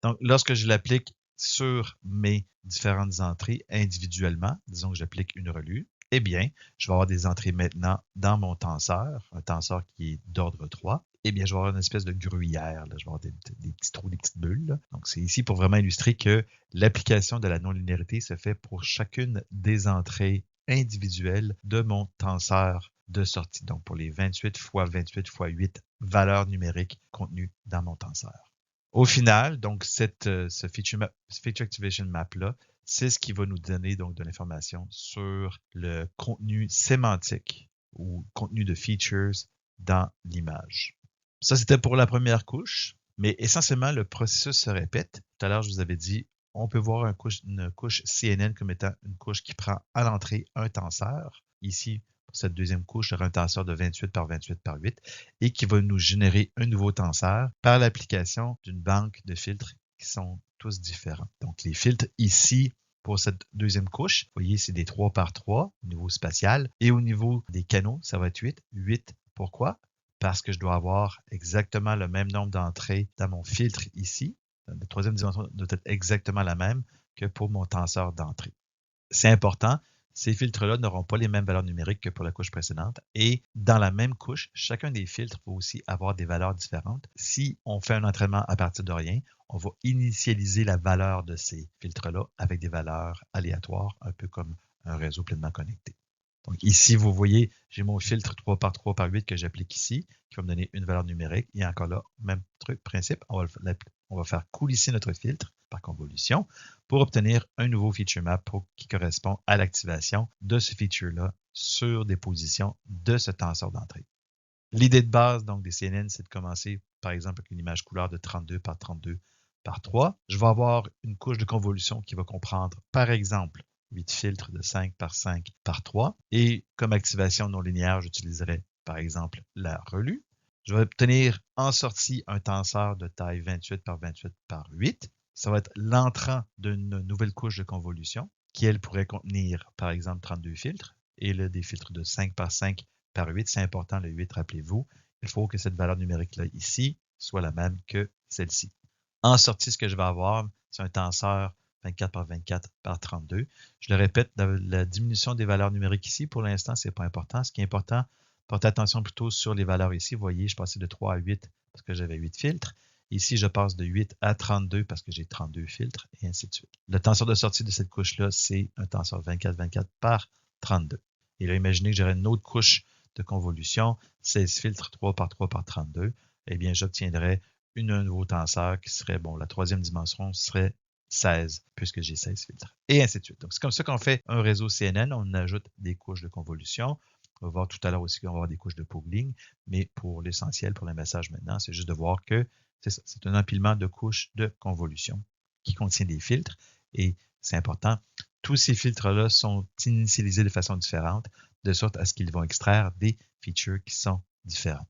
Donc, lorsque je l'applique sur mes différentes entrées individuellement, disons que j'applique une relue, eh bien, je vais avoir des entrées maintenant dans mon tenseur, un tenseur qui est d'ordre 3. Eh bien, je vais avoir une espèce de gruyère. Là. Je vais avoir des petits trous, des petites bulles. Là. Donc, c'est ici pour vraiment illustrer que l'application de la non-linéarité se fait pour chacune des entrées individuelles de mon tenseur de sortie. Donc, pour les 28 fois 28 fois 8 valeurs numériques contenues dans mon tenseur. Au final, donc, ce feature activation map-là, c'est ce qui va nous donner donc de l'information sur le contenu sémantique ou contenu de features dans l'image. Ça, c'était pour la première couche, mais essentiellement, le processus se répète. Tout à l'heure, je vous avais dit, on peut voir une couche CNN comme étant une couche qui prend à l'entrée un tenseur. Ici, pour cette deuxième couche, j'aurai un tenseur de 28 par 28 par 8 et qui va nous générer un nouveau tenseur par l'application d'une banque de filtres qui sont tous différents. Donc, les filtres ici, pour cette deuxième couche, vous voyez, c'est des 3 par 3 au niveau spatial. Et au niveau des canaux, ça va être 8. 8, pourquoi? Parce que je dois avoir exactement le même nombre d'entrées dans mon filtre ici. La troisième dimension doit être exactement la même que pour mon tenseur d'entrée. C'est important. Ces filtres-là n'auront pas les mêmes valeurs numériques que pour la couche précédente. Et dans la même couche, chacun des filtres va aussi avoir des valeurs différentes. Si on fait un entraînement à partir de rien, on va initialiser la valeur de ces filtres-là avec des valeurs aléatoires, un peu comme un réseau pleinement connecté. Donc ici, vous voyez, j'ai mon filtre 3 par 3 par 8 que j'applique ici, qui va me donner une valeur numérique. Et encore là, même principe, on va faire coulisser notre filtre par convolution pour obtenir un nouveau feature map qui correspond à l'activation de ce feature-là sur des positions de ce tenseur d'entrée. L'idée de base donc des CNN, c'est de commencer par exemple avec une image couleur de 32 par 32 par 3. Je vais avoir une couche de convolution qui va comprendre par exemple 8 filtres de 5 par 5 par 3 et comme activation non linéaire, j'utiliserai par exemple la relue. Je vais obtenir en sortie un tenseur de taille 28 par 28 par 8. Ça va être l'entrant d'une nouvelle couche de convolution qui, elle, pourrait contenir, par exemple, 32 filtres et là, des filtres de 5 par 5 par 8. C'est important, le 8, rappelez-vous. Il faut que cette valeur numérique-là ici soit la même que celle-ci. En sortie, ce que je vais avoir, c'est un tenseur 24 par 24 par 32. Je le répète, la diminution des valeurs numériques ici, pour l'instant, ce n'est pas important. Ce qui est important, portez attention plutôt sur les valeurs ici. Vous voyez, je passais de 3 à 8 parce que j'avais 8 filtres. Ici, je passe de 8 à 32 parce que j'ai 32 filtres et ainsi de suite. Le tenseur de sortie de cette couche-là, c'est un tenseur 24-24 par 32. Et là, imaginez que j'aurais une autre couche de convolution, 16 filtres 3 par 3 par 32. Eh bien, j'obtiendrais un nouveau tenseur qui serait, bon, la troisième dimension serait 16 puisque j'ai 16 filtres. Et ainsi de suite. Donc, c'est comme ça qu'on fait un réseau CNN. On ajoute des couches de convolution. On va voir tout à l'heure aussi qu'on va avoir des couches de pooling. Mais pour l'essentiel, pour le message maintenant, c'est juste de voir que c'est un empilement de couches de convolution qui contient des filtres et c'est important. Tous ces filtres-là sont initialisés de façon différente, de sorte à ce qu'ils vont extraire des features qui sont différents.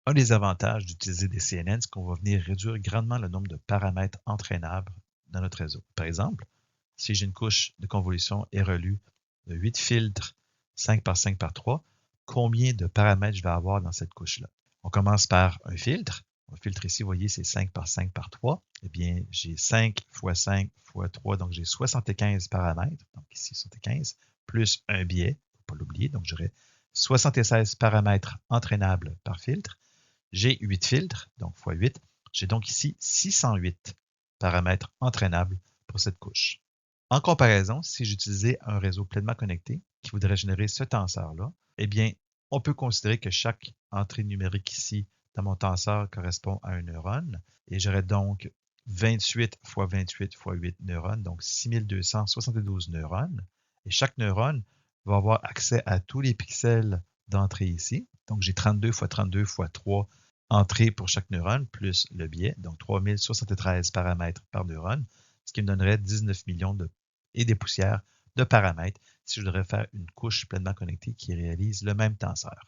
Un des avantages d'utiliser des CNN, c'est qu'on va venir réduire grandement le nombre de paramètres entraînables dans notre réseau. Par exemple, si j'ai une couche de convolution et relue de 8 filtres 5 par 5 par 3, combien de paramètres je vais avoir dans cette couche-là? On commence par un filtre. Mon filtre ici, vous voyez, c'est 5 par 5 par 3. Eh bien, j'ai 5 fois 5 fois 3, donc j'ai 75 paramètres. Donc ici, 75, plus un biais, il ne faut pas l'oublier. Donc j'aurai 76 paramètres entraînables par filtre. J'ai 8 filtres, donc fois 8. J'ai donc ici 608 paramètres entraînables pour cette couche. En comparaison, si j'utilisais un réseau pleinement connecté qui voudrait générer ce tenseur-là, eh bien, on peut considérer que chaque entrée numérique ici dans mon tenseur correspond à un neurone et j'aurais donc 28 fois 28 fois 8 neurones, donc 6272 neurones. Et chaque neurone va avoir accès à tous les pixels d'entrée ici. Donc, j'ai 32 fois 32 fois 3 entrées pour chaque neurone, plus le biais, donc 3073 paramètres par neurone, ce qui me donnerait 19 millions et des poussières de paramètres si je voudrais faire une couche pleinement connectée qui réalise le même tenseur.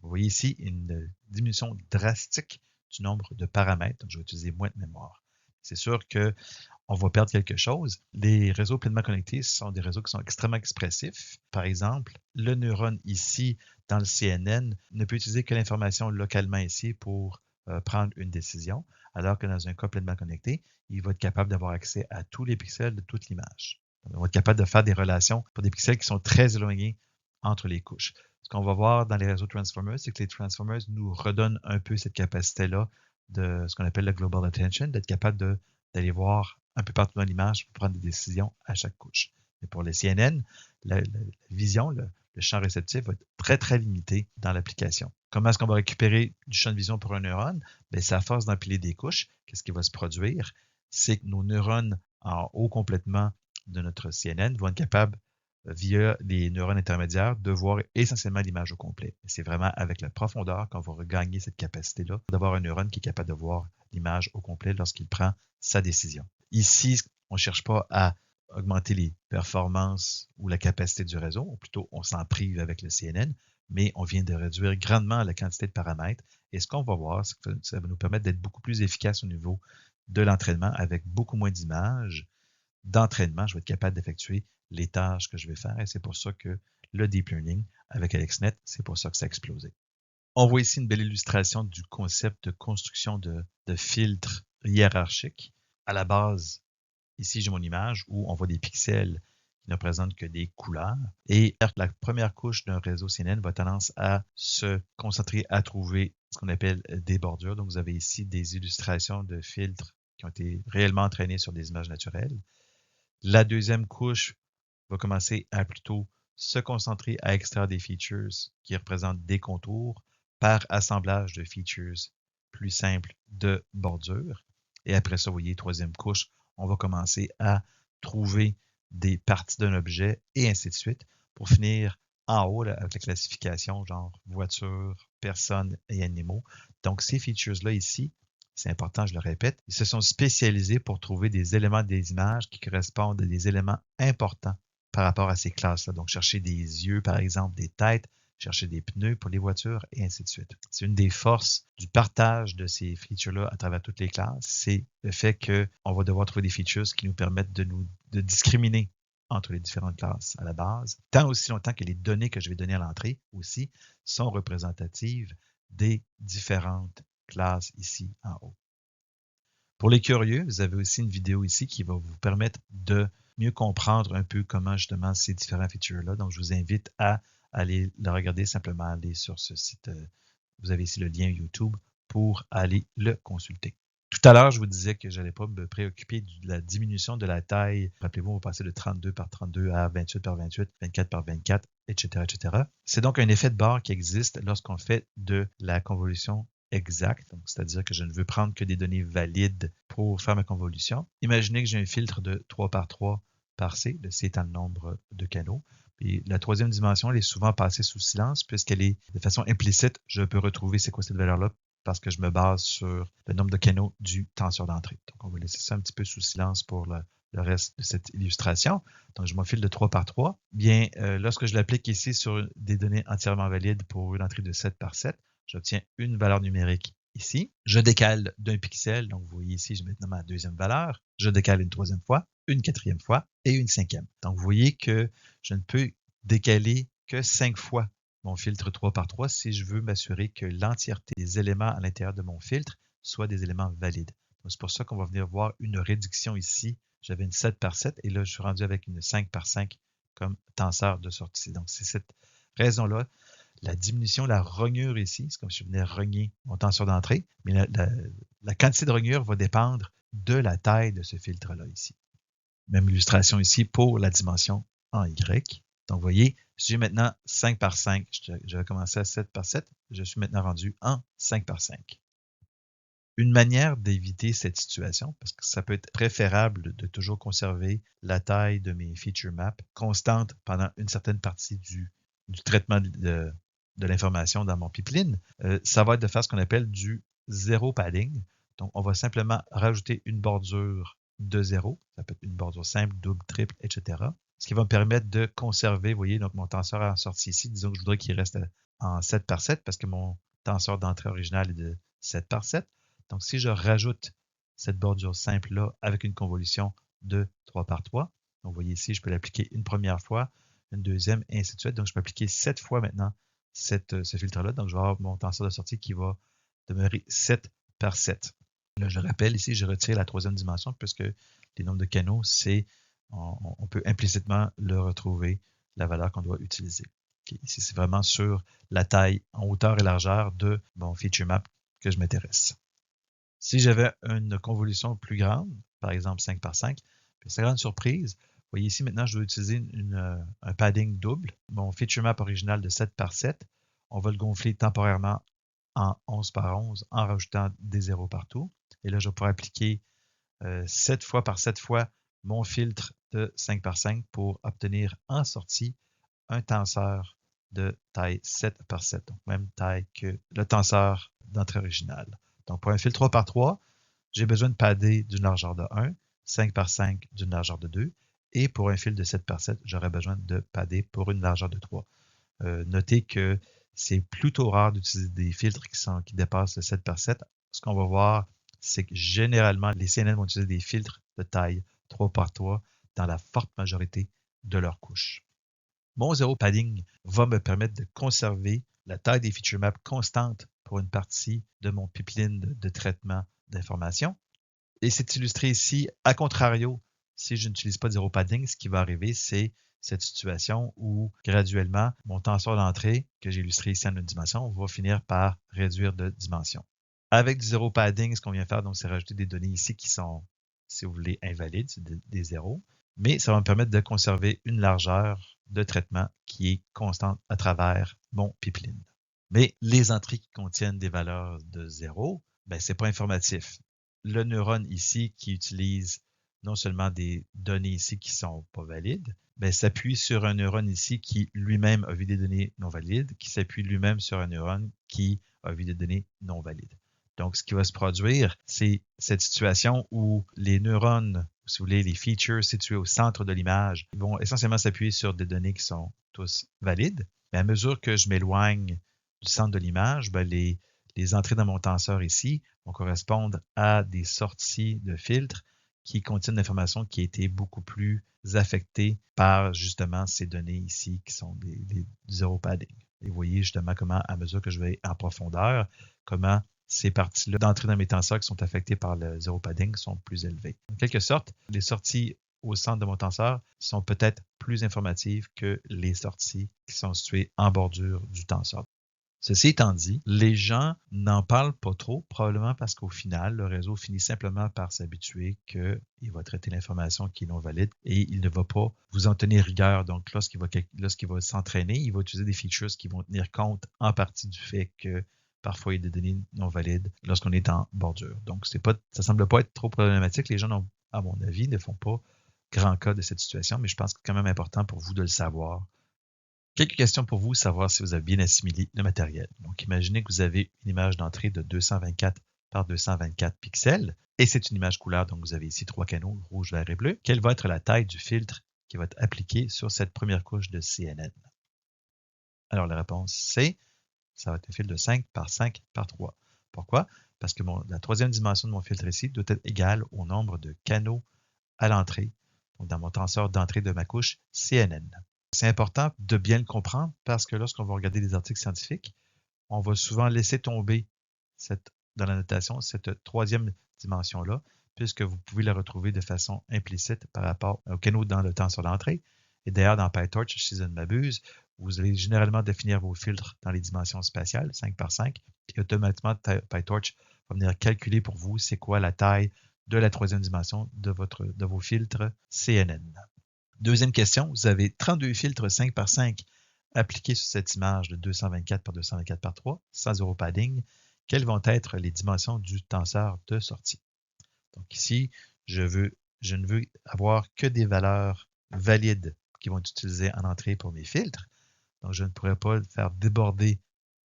Vous voyez ici une diminution drastique du nombre de paramètres, donc je vais utiliser moins de mémoire. C'est sûr qu'on va perdre quelque chose. Les réseaux pleinement connectés sont des réseaux qui sont extrêmement expressifs. Par exemple, le neurone ici dans le CNN ne peut utiliser que l'information localement ici pour prendre une décision, alors que dans un cas pleinement connecté, il va être capable d'avoir accès à tous les pixels de toute l'image. On va être capable de faire des relations pour des pixels qui sont très éloignés entre les couches. Ce qu'on va voir dans les réseaux Transformers, c'est que les Transformers nous redonnent un peu cette capacité-là de ce qu'on appelle le Global Attention, d'être capable d'aller voir un peu partout dans l'image pour prendre des décisions à chaque couche. Mais pour les CNN, la vision, le champ réceptif va être très, très limité dans l'application. Comment est-ce qu'on va récupérer du champ de vision pour un neurone? Bien, c'est à force d'empiler des couches. Qu'est-ce qui va se produire? C'est que nos neurones en haut complètement de notre CNN vont être capables, via les neurones intermédiaires, de voir essentiellement l'image au complet. C'est vraiment avec la profondeur qu'on va regagner cette capacité-là d'avoir un neurone qui est capable de voir l'image au complet lorsqu'il prend sa décision. Ici, on ne cherche pas à augmenter les performances ou la capacité du réseau, ou plutôt on s'en prive avec le CNN, mais on vient de réduire grandement la quantité de paramètres. Et ce qu'on va voir, c'est que ça va nous permettre d'être beaucoup plus efficace au niveau de l'entraînement avec beaucoup moins d'images. D'entraînement, je vais être capable d'effectuer les tâches que je vais faire et c'est pour ça que le Deep Learning avec AlexNet, c'est pour ça que ça a explosé. On voit ici une belle illustration du concept de construction de filtres hiérarchiques. À la base, ici, j'ai mon image où on voit des pixels qui ne représentent que des couleurs. Et la première couche d'un réseau CNN va tendance à se concentrer à trouver ce qu'on appelle des bordures. Donc, vous avez ici des illustrations de filtres qui ont été réellement entraînés sur des images naturelles. La deuxième couche va commencer à plutôt se concentrer à extraire des features qui représentent des contours par assemblage de features plus simples de bordure. Et après ça, vous voyez, troisième couche, on va commencer à trouver des parties d'un objet et ainsi de suite pour finir en haut là, avec la classification genre voiture, personnes et animaux. Donc, ces features-là ici, c'est important, je le répète, ils se sont spécialisés pour trouver des éléments des images qui correspondent à des éléments importants par rapport à ces classes-là. Donc, chercher des yeux, par exemple, des têtes, chercher des pneus pour les voitures, et ainsi de suite. C'est une des forces du partage de ces features-là à travers toutes les classes, c'est le fait qu'on va devoir trouver des features qui nous permettent de discriminer entre les différentes classes à la base, tant aussi longtemps que les données que je vais donner à l'entrée aussi sont représentatives des différentes classes ici en haut. Pour les curieux, vous avez aussi une vidéo ici qui va vous permettre de mieux comprendre un peu comment justement ces différents features-là. Donc, je vous invite à aller le regarder, simplement aller sur ce site. Vous avez ici le lien YouTube pour aller le consulter. Tout à l'heure, je vous disais que je n'allais pas me préoccuper de la diminution de la taille. Rappelez-vous, on va passer de 32 par 32 à 28 par 28, 24 par 24, etc., etc. C'est donc un effet de barre qui existe lorsqu'on fait de la convolution exacte, c'est-à-dire que je ne veux prendre que des données valides pour faire ma convolution. Imaginez que j'ai un filtre de 3 par 3 par C, le C étant le nombre de canaux. Puis la troisième dimension, elle est souvent passée sous silence puisqu'elle est de façon implicite. Je peux retrouver c'est quoi cette valeur-là parce que je me base sur le nombre de canaux du tenseur d'entrée. Donc, on va laisser ça un petit peu sous silence pour le reste de cette illustration. Donc, je m'enfile de 3 par 3. Bien, lorsque je l'applique ici sur des données entièrement valides pour une entrée de 7 par 7, j'obtiens une valeur numérique ici. Je décale d'un pixel. Donc, vous voyez ici, j'ai maintenant ma deuxième valeur. Je décale une troisième fois, une quatrième fois et une cinquième. Donc, vous voyez que je ne peux décaler que 5 fois mon filtre 3 par 3 si je veux m'assurer que l'entièreté des éléments à l'intérieur de mon filtre soient des éléments valides. C'est pour ça qu'on va venir voir une réduction ici. J'avais une 7 par 7 et là, je suis rendu avec une 5 par 5 comme tenseur de sortie. Donc, c'est cette raison-là. La diminution, la rognure ici, c'est comme si je venais rogner mon tenseur d'entrée, mais la quantité de rognure va dépendre de la taille de ce filtre-là ici. Même illustration ici pour la dimension en Y. Donc, vous voyez, j'ai maintenant 5 par 5. Je vais commencer à 7 par 7. Je suis maintenant rendu en 5 par 5. Une manière d'éviter cette situation, parce que ça peut être préférable de toujours conserver la taille de mes feature maps constante pendant une certaine partie du traitement de l'information dans mon pipeline, ça va être de faire ce qu'on appelle du zéro padding. Donc, on va simplement rajouter une bordure de 0. Ça peut être une bordure simple, double, triple, etc. Ce qui va me permettre de conserver, vous voyez, donc mon tenseur en sortie ici, disons que je voudrais qu'il reste en 7 par 7 parce que mon tenseur d'entrée original est de 7 par 7. Donc, si je rajoute cette bordure simple-là avec une convolution de 3 par 3, donc vous voyez ici, je peux l'appliquer une première fois, une deuxième, et ainsi de suite. Donc, je peux appliquer 7 fois maintenant ce filtre-là. Donc, je vais avoir mon tenseur de sortie qui va demeurer 7 par 7. Là, je rappelle ici, je retire la troisième dimension puisque les nombres de canaux, on peut implicitement le retrouver, la valeur qu'on doit utiliser. Okay. Ici, c'est vraiment sur la taille en hauteur et largeur de mon feature map que je m'intéresse. Si j'avais une convolution plus grande, par exemple 5 par 5, c'est grande surprise. Vous voyez ici, maintenant, je dois utiliser un padding double. Mon feature map original de 7 par 7, on va le gonfler temporairement en 11 par 11 en rajoutant des zéros partout. Et là, je pourrais appliquer 7 fois par 7 fois mon filtre de 5 par 5 pour obtenir en sortie un tenseur de taille 7 par 7, donc même taille que le tenseur d'entrée originale. Donc, pour un fil 3 par 3, j'ai besoin de padder d'une largeur de 1, 5 par 5 d'une largeur de 2, et pour un fil de 7 par 7, j'aurais besoin de padder pour une largeur de 3. Notez que c'est plutôt rare d'utiliser des filtres qui dépassent le 7 par 7. Ce qu'on va voir, c'est que généralement, les CNN vont utiliser des filtres de taille 3 par 3 dans la forte majorité de leurs couches. Mon zéro padding va me permettre de conserver la taille des feature maps constante pour une partie de mon pipeline de traitement d'information. Et c'est illustré ici, à contrario, si je n'utilise pas de zéro padding, ce qui va arriver, c'est cette situation où graduellement, mon tenseur d'entrée, que j'ai illustré ici en une dimension, va finir par réduire de dimension. Avec du zéro padding, ce qu'on vient faire, donc, c'est rajouter des données ici qui sont, si vous voulez, invalides, c'est des zéros, mais ça va me permettre de conserver une largeur de traitement qui est constante à travers mon pipeline. Mais les entrées qui contiennent des valeurs de 0, ce n'est pas informatif. Le neurone ici qui utilise non seulement des données ici qui ne sont pas valides, s'appuie sur un neurone ici qui lui-même a vu des données non valides, qui s'appuie lui-même sur un neurone qui a vu des données non valides. Donc, ce qui va se produire, c'est cette situation où les neurones, si vous voulez, les features situés au centre de l'image, vont essentiellement s'appuyer sur des données qui sont tous valides. Mais à mesure que je m'éloigne du centre de l'image, les entrées dans mon tenseur ici vont correspondre à des sorties de filtres qui contiennent l'information qui a été beaucoup plus affectée par justement ces données ici qui sont des zéro padding. Et vous voyez justement comment, à mesure que je vais en profondeur, comment ces parties-là d'entrée dans mes tenseurs qui sont affectées par le zéro padding sont plus élevées. En quelque sorte, les sorties au centre de mon tenseur sont peut-être plus informatives que les sorties qui sont situées en bordure du tenseur. Ceci étant dit, les gens n'en parlent pas trop, probablement parce qu'au final, le réseau finit simplement par s'habituer qu'il va traiter l'information qui est non valide et il ne va pas vous en tenir rigueur. Donc, lorsqu'il va s'entraîner, il va utiliser des features qui vont tenir compte en partie du fait que parfois il y a des données non valides lorsqu'on est en bordure. Donc, ça ne semble pas être trop problématique. Les gens, à mon avis, ne font pas grand cas de cette situation, mais je pense que c'est quand même important pour vous de le savoir. Quelques questions pour vous, savoir si vous avez bien assimilé le matériel. Donc, imaginez que vous avez une image d'entrée de 224 par 224 pixels et c'est une image couleur, donc vous avez ici 3 canaux, rouge, vert et bleu. Quelle va être la taille du filtre qui va être appliqué sur cette première couche de CNN? Alors, la réponse, c'est ça va être un filtre de 5 par 5 par 3. Pourquoi? Parce que la troisième dimension de mon filtre ici doit être égale au nombre de canaux à l'entrée, donc dans mon tenseur d'entrée de ma couche CNN. C'est important de bien le comprendre parce que lorsqu'on va regarder des articles scientifiques, on va souvent laisser tomber cette dans la notation cette troisième dimension-là, puisque vous pouvez la retrouver de façon implicite par rapport au canot dans le tenseur d'entrée. Et d'ailleurs, dans PyTorch, si je ne m'abuse, vous allez généralement définir vos filtres dans les dimensions spatiales, 5 par 5, et automatiquement, PyTorch va venir calculer pour vous c'est quoi la taille de la troisième dimension de vos filtres CNN. Deuxième question, vous avez 32 filtres 5 par 5 appliqués sur cette image de 224 par 224 par 3, sans zéro padding. Quelles vont être les dimensions du tenseur de sortie? Donc ici, je ne veux avoir que des valeurs valides qui vont être utilisées en entrée pour mes filtres. Donc, je ne pourrais pas faire déborder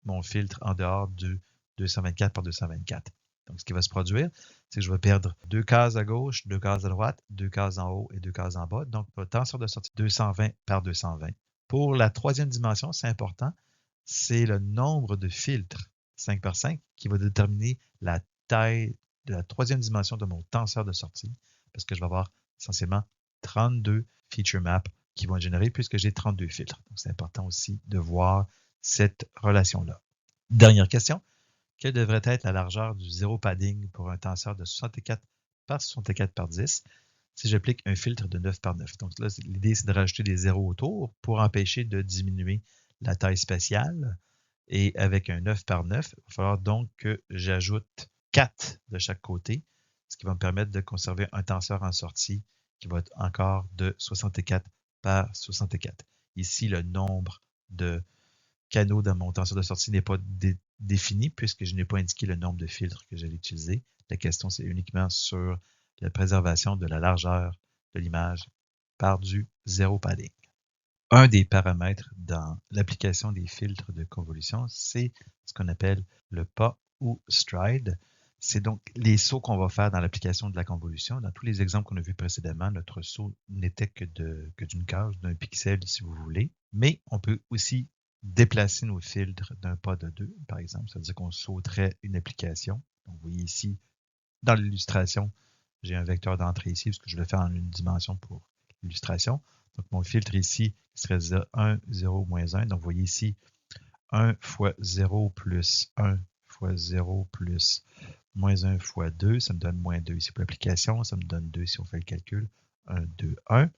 mon filtre en dehors du 224 par 224. Donc, ce qui va se produire, c'est que je vais perdre 2 cases à gauche, 2 cases à droite, 2 cases en haut et 2 cases en bas. Donc, le tenseur de sortie 220 par 220. Pour la troisième dimension, c'est important, c'est le nombre de filtres 5 par 5 qui va déterminer la taille de la troisième dimension de mon tenseur de sortie, parce que je vais avoir essentiellement 32 feature maps qui vont être générés puisque j'ai 32 filtres. Donc, c'est important aussi de voir cette relation-là. Dernière question. Quelle devrait être la largeur du zéro padding pour un tenseur de 64 par 64 par 10 si j'applique un filtre de 9 par 9? Donc là, l'idée, c'est de rajouter des zéros autour pour empêcher de diminuer la taille spatiale. Et avec un 9 par 9, il va falloir donc que j'ajoute 4 de chaque côté, ce qui va me permettre de conserver un tenseur en sortie qui va être encore de 64 par 64. Ici, le nombre de canaux dans mon tenseur de sortie n'est pas défini puisque je n'ai pas indiqué le nombre de filtres que j'allais utiliser. La question, c'est uniquement sur la préservation de la largeur de l'image par du zéro padding. Un des paramètres dans l'application des filtres de convolution, c'est ce qu'on appelle le pas ou stride. C'est donc les sauts qu'on va faire dans l'application de la convolution. Dans tous les exemples qu'on a vus précédemment, notre saut n'était que d'une case, d'un pixel si vous voulez. Mais on peut aussi déplacer nos filtres d'un pas de 2, par exemple. Ça veut dire qu'on sauterait une application. Donc, vous voyez ici, dans l'illustration, j'ai un vecteur d'entrée ici, parce que je vais le faire en une dimension pour l'illustration. Donc, mon filtre ici serait 1, 0, moins 1. Donc, vous voyez ici, 1 fois 0 plus 1 fois 0 plus moins 1 fois 2, ça me donne moins 2 ici pour l'application. Ça me donne 2 si on fait le calcul. 1, 2, 1.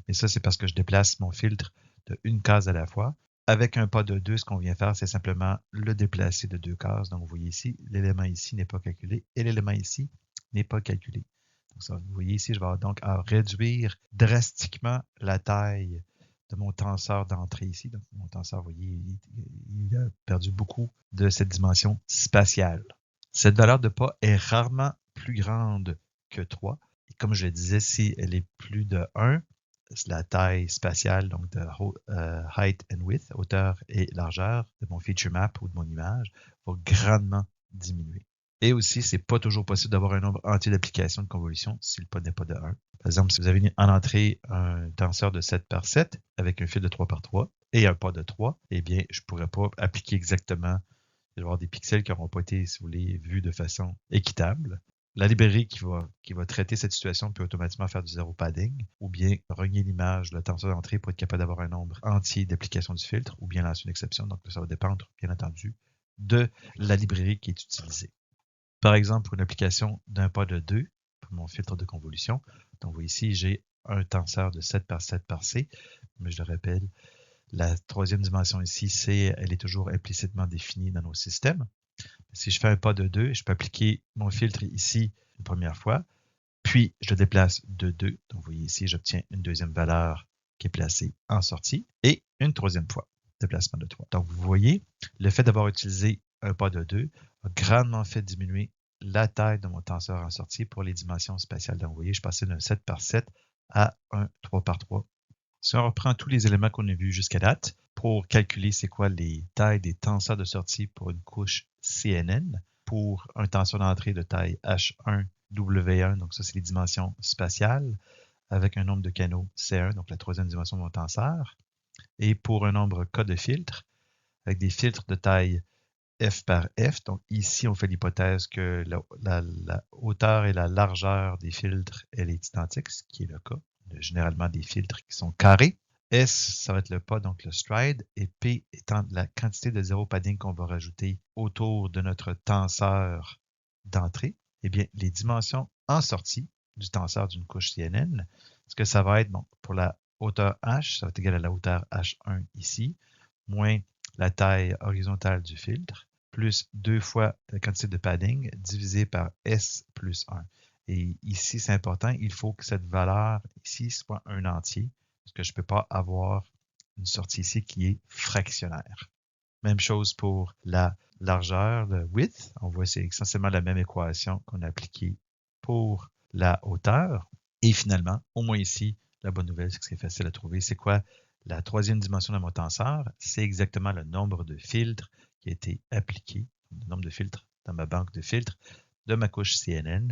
Mais ça, c'est parce que je déplace mon filtre de une case à la fois. Avec un pas de 2, ce qu'on vient faire, c'est simplement le déplacer de 2 cases. Donc, vous voyez ici, l'élément ici n'est pas calculé et l'élément ici n'est pas calculé. Donc, ça, vous voyez ici, je vais avoir donc à réduire drastiquement la taille de mon tenseur d'entrée ici. Donc, mon tenseur, vous voyez, il a perdu beaucoup de cette dimension spatiale. Cette valeur de pas est rarement plus grande que 3. Et comme je le disais, si elle est plus de 1, la taille spatiale, donc de height and width, hauteur et largeur de mon feature map ou de mon image, va grandement diminuer. Et aussi, c'est pas toujours possible d'avoir un nombre entier d'applications de convolution si le pas n'est pas de 1. Par exemple, si vous avez en entrée un tenseur de 7 par 7 avec un fil de 3 par 3 et un pas de 3, eh bien, je ne pourrais pas appliquer exactement, il va y avoir des pixels qui n'auront pas été, si vous voulez, vus de façon équitable. La librairie qui va traiter cette situation peut automatiquement faire du zéro padding ou bien renier l'image, le tenseur d'entrée pour être capable d'avoir un nombre entier d'applications du filtre ou bien lancer une exception. Donc, ça va dépendre, bien entendu, de la librairie qui est utilisée. Par exemple, pour une application d'un pas de 2, pour mon filtre de convolution, donc vous voyez ici, j'ai un tenseur de 7 par 7 par C, mais je le rappelle, la troisième dimension ici, elle est toujours implicitement définie dans nos systèmes. Si je fais un pas de 2, je peux appliquer mon filtre ici une première fois, puis je le déplace de 2. Donc, vous voyez ici, j'obtiens une deuxième valeur qui est placée en sortie et une troisième fois, déplacement de 3. Donc, vous voyez, le fait d'avoir utilisé un pas de 2 a grandement fait diminuer la taille de mon tenseur en sortie pour les dimensions spatiales. Donc, vous voyez, je passais d'un 7 par 7 à un 3 par 3. Si on reprend tous les éléments qu'on a vus jusqu'à date, pour calculer c'est quoi les tailles des tenseurs de sortie pour une couche CNN, pour un tenseur d'entrée de taille H1, W1, donc ça c'est les dimensions spatiales, avec un nombre de canaux C1, donc la troisième dimension de mon tenseur, et pour un nombre K de filtres, avec des filtres de taille F par F. Donc ici, on fait l'hypothèse que la hauteur et la largeur des filtres, elle est identique, ce qui est le cas. On a généralement des filtres qui sont carrés. S, ça va être le pas, donc le stride, et P étant la quantité de zéro padding qu'on va rajouter autour de notre tenseur d'entrée, eh bien, les dimensions en sortie du tenseur d'une couche CNN, ce que ça va être, bon, pour la hauteur H, ça va être égal à la hauteur H1 ici, moins la taille horizontale du filtre, plus 2 fois la quantité de padding divisé par S plus 1. Et ici, c'est important, il faut que cette valeur ici soit un entier, parce que je ne peux pas avoir une sortie ici qui est fractionnaire. Même chose pour la largeur, le width. On voit c'est essentiellement la même équation qu'on a appliquée pour la hauteur. Et finalement, au moins ici, la bonne nouvelle, c'est que c'est facile à trouver. C'est quoi la troisième dimension de mon tenseur? C'est exactement le nombre de filtres qui a été appliqué, le nombre de filtres dans ma banque de filtres de ma couche CNN,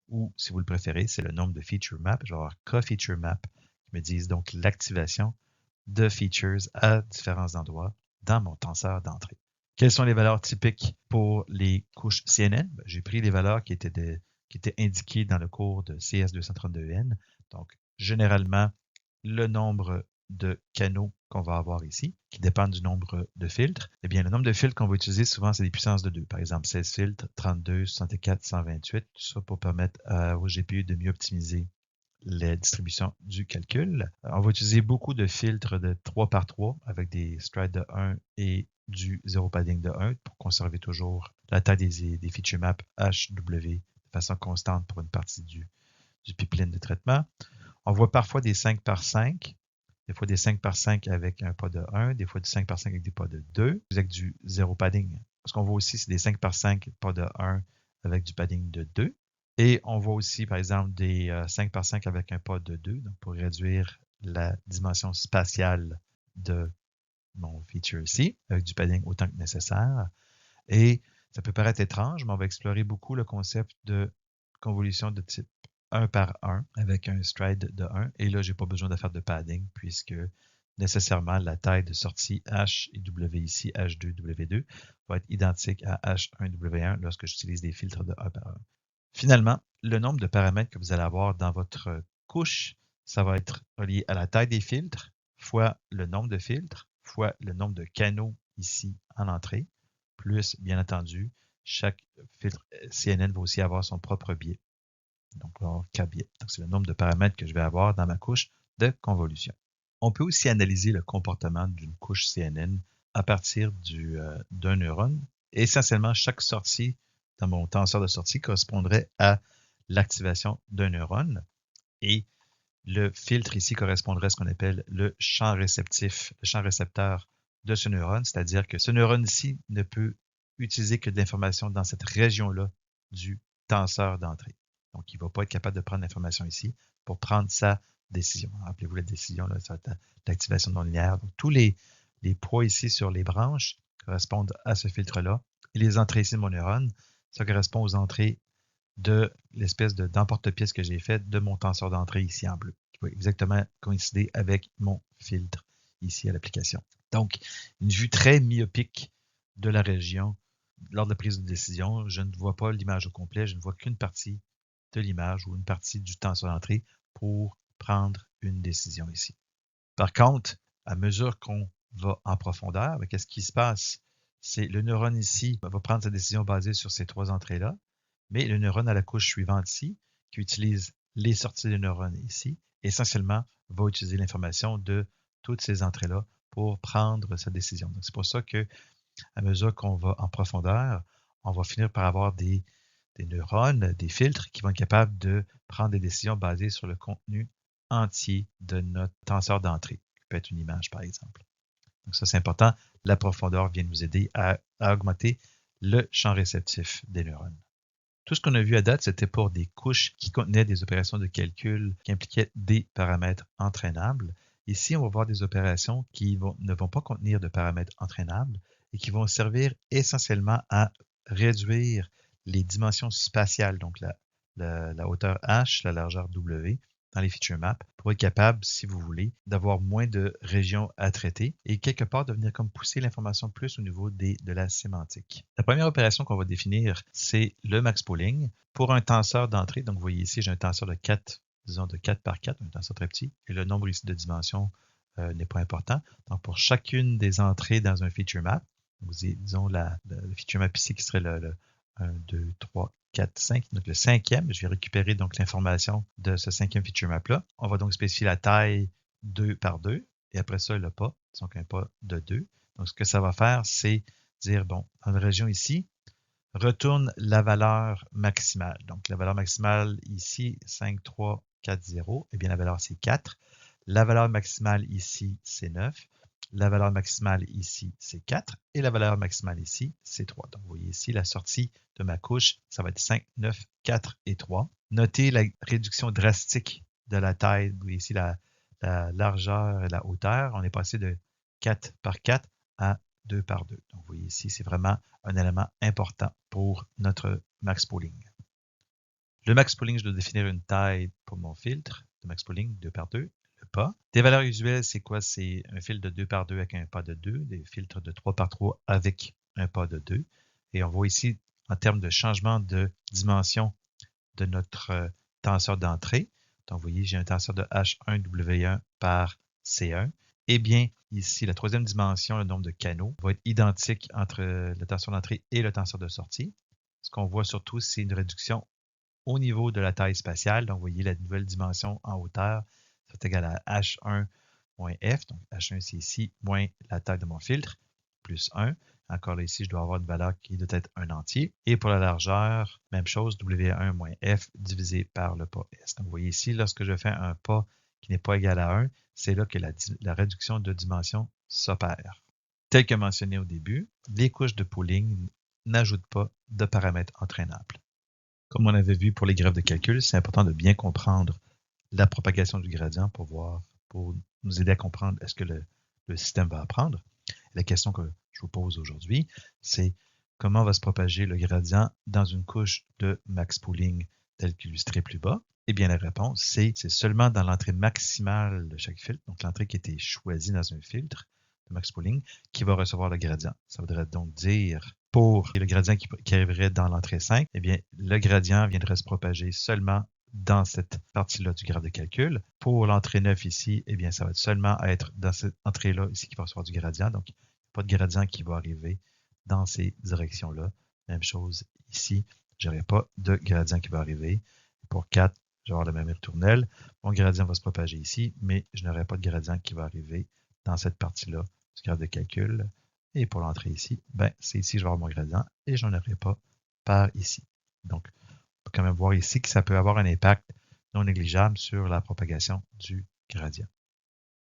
ou si vous le préférez, c'est le nombre de feature maps. Je vais avoir co-feature map qui me disent donc l'activation de features à différents endroits dans mon tenseur d'entrée. Quelles sont les valeurs typiques pour les couches CNN? J'ai pris les valeurs qui étaient indiquées dans le cours de CS232N. Donc, généralement, le nombre de canaux qu'on va avoir ici, qui dépendent du nombre de filtres. Eh bien, le nombre de filtres qu'on va utiliser, souvent, c'est des puissances de 2. Par exemple, 16 filtres, 32, 64, 128, tout ça pour permettre au GPU de mieux optimiser la distribution du calcul. On va utiliser beaucoup de filtres de 3 par 3 avec des strides de 1 et du 0 padding de 1 pour conserver toujours la taille des feature maps HW de façon constante pour une partie du pipeline de traitement. On voit parfois des 5 par 5, des fois des 5 par 5 avec un pas de 1, des fois du 5 par 5 avec des pas de 2, avec du 0 padding. Ce qu'on voit aussi, c'est des 5 par 5 pas de 1 avec du padding de 2. Et on voit aussi, par exemple, des 5 par 5 avec un pas de 2, donc pour réduire la dimension spatiale de mon feature ici, avec du padding autant que nécessaire. Et ça peut paraître étrange, mais on va explorer beaucoup le concept de convolution de type 1 par 1 avec un stride de 1. Et là, je n'ai pas besoin de faire de padding puisque nécessairement la taille de sortie H et W ici, H2, W2, va être identique à H1, W1 lorsque j'utilise des filtres de 1 par 1. Finalement, le nombre de paramètres que vous allez avoir dans votre couche, ça va être relié à la taille des filtres fois le nombre de filtres fois le nombre de canaux ici en entrée, plus, bien entendu, chaque filtre CNN va aussi avoir son propre biais. Donc, on va avoir K biais. Donc, c'est le nombre de paramètres que je vais avoir dans ma couche de convolution. On peut aussi analyser le comportement d'une couche CNN à partir d'un neurone. Essentiellement, chaque sortie dans mon tenseur de sortie correspondrait à l'activation d'un neurone et le filtre ici correspondrait à ce qu'on appelle le champ réceptif, le champ récepteur de ce neurone, c'est-à-dire que ce neurone ici ne peut utiliser que de l'information dans cette région-là du tenseur d'entrée. Donc, il ne va pas être capable de prendre l'information ici pour prendre sa décision. Rappelez-vous la décision, là, ça va être l'activation non linéaire. Donc, tous les poids ici sur les branches correspondent à ce filtre-là. Et les entrées ici de mon neurone, ça correspond aux entrées de l'espèce d'emporte-pièce que j'ai fait de mon tenseur d'entrée ici en bleu, qui va exactement coïncider avec mon filtre ici à l'application. Donc, une vue très myopique de la région lors de la prise de décision. Je ne vois pas l'image au complet, je ne vois qu'une partie de l'image ou une partie du tenseur d'entrée pour prendre une décision ici. Par contre, à mesure qu'on va en profondeur, qu'est-ce qui se passe? C'est le neurone ici va prendre sa décision basée sur ces 3 entrées-là, mais le neurone à la couche suivante ici, qui utilise les sorties des neurones ici, essentiellement va utiliser l'information de toutes ces entrées-là pour prendre sa décision. Donc, c'est pour ça que, à mesure qu'on va en profondeur, on va finir par avoir des neurones, des filtres qui vont être capables de prendre des décisions basées sur le contenu entier de notre tenseur d'entrée, qui peut être une image, par exemple. Donc, ça, c'est important. La profondeur vient nous aider à augmenter le champ réceptif des neurones. Tout ce qu'on a vu à date, c'était pour des couches qui contenaient des opérations de calcul qui impliquaient des paramètres entraînables. Ici, on va voir des opérations qui ne vont pas contenir de paramètres entraînables et qui vont servir essentiellement à réduire les dimensions spatiales, donc la hauteur H, la largeur W, dans les feature maps pour être capable, si vous voulez, d'avoir moins de régions à traiter et quelque part de venir comme pousser l'information plus au niveau de la sémantique. La première opération qu'on va définir, c'est le max pooling pour un tenseur d'entrée. Donc, vous voyez ici, j'ai un tenseur de 4, disons de 4 par 4, un tenseur très petit, et le nombre ici de dimensions n'est pas important. Donc, pour chacune des entrées dans un feature map, disons le feature map ici qui serait le 1, 2, 3, 4, 5. Donc, le cinquième, je vais récupérer donc l'information de ce cinquième feature map-là. On va donc spécifier la taille 2 par 2 et après ça, le pas, donc un pas de 2. Donc, ce que ça va faire, c'est dire, bon, dans la région ici, retourne la valeur maximale. Donc, la valeur maximale ici, 5, 3, 4, 0. Eh bien, la valeur, c'est 4. La valeur maximale ici, c'est 9. La valeur maximale ici, c'est 4. Et la valeur maximale ici, c'est 3. Donc, vous voyez ici, la sortie de ma couche, ça va être 5, 9, 4 et 3. Notez la réduction drastique de la taille. Vous voyez ici la largeur et la hauteur. On est passé de 4 par 4 à 2 par 2. Donc, vous voyez ici, c'est vraiment un élément important pour notre max pooling. Le max pooling, je dois définir une taille pour mon filtre de max pooling 2 par 2, le pas. Des valeurs usuelles, c'est quoi? C'est un filtre de 2 par 2 avec un pas de 2, des filtres de 3 par 3 avec un pas de 2. Et on voit ici, en termes de changement de dimension de notre tenseur d'entrée, donc vous voyez, j'ai un tenseur de H1W1 par C1. Eh bien, ici, la troisième dimension, le nombre de canaux, va être identique entre le tenseur d'entrée et le tenseur de sortie. Ce qu'on voit surtout, c'est une réduction au niveau de la taille spatiale. Donc, vous voyez la nouvelle dimension en hauteur, c'est égal à H1 moins F. Donc, H1, c'est ici, moins la taille de mon filtre, plus 1. Encore là, ici, je dois avoir une valeur qui doit être un entier. Et pour la largeur, même chose, W1 moins F divisé par le pas S. Donc, vous voyez ici, lorsque je fais un pas qui n'est pas égal à 1, c'est là que la réduction de dimension s'opère. Tel que mentionné au début, les couches de pooling n'ajoutent pas de paramètres entraînables. Comme on avait vu pour les graphes de calcul, c'est important de bien comprendre la propagation du gradient pour nous aider à comprendre est-ce que le système va apprendre. La question que je vous pose aujourd'hui, c'est comment va se propager le gradient dans une couche de max pooling telle qu'illustrée plus bas? Eh bien, la réponse, c'est seulement dans l'entrée maximale de chaque filtre, donc l'entrée qui a été choisie dans un filtre de max pooling, qui va recevoir le gradient. Ça voudrait donc dire, pour le gradient qui arriverait dans l'entrée 5, eh bien, le gradient viendrait se propager seulement dans cette partie-là du graphe de calcul. Pour l'entrée 9 ici, eh bien, ça va seulement être dans cette entrée-là ici qui va recevoir du gradient. Donc, pas de gradient qui va arriver dans ces directions-là. Même chose ici, je n'aurai pas de gradient qui va arriver. Pour 4, je vais avoir le même ritournelle. Mon gradient va se propager ici, mais je n'aurai pas de gradient qui va arriver dans cette partie-là du graphe de calcul. Et pour l'entrée ici, ben, c'est ici que je vais avoir mon gradient et je n'en aurai pas par ici. Donc, on peut quand même voir ici que ça peut avoir un impact non négligeable sur la propagation du gradient.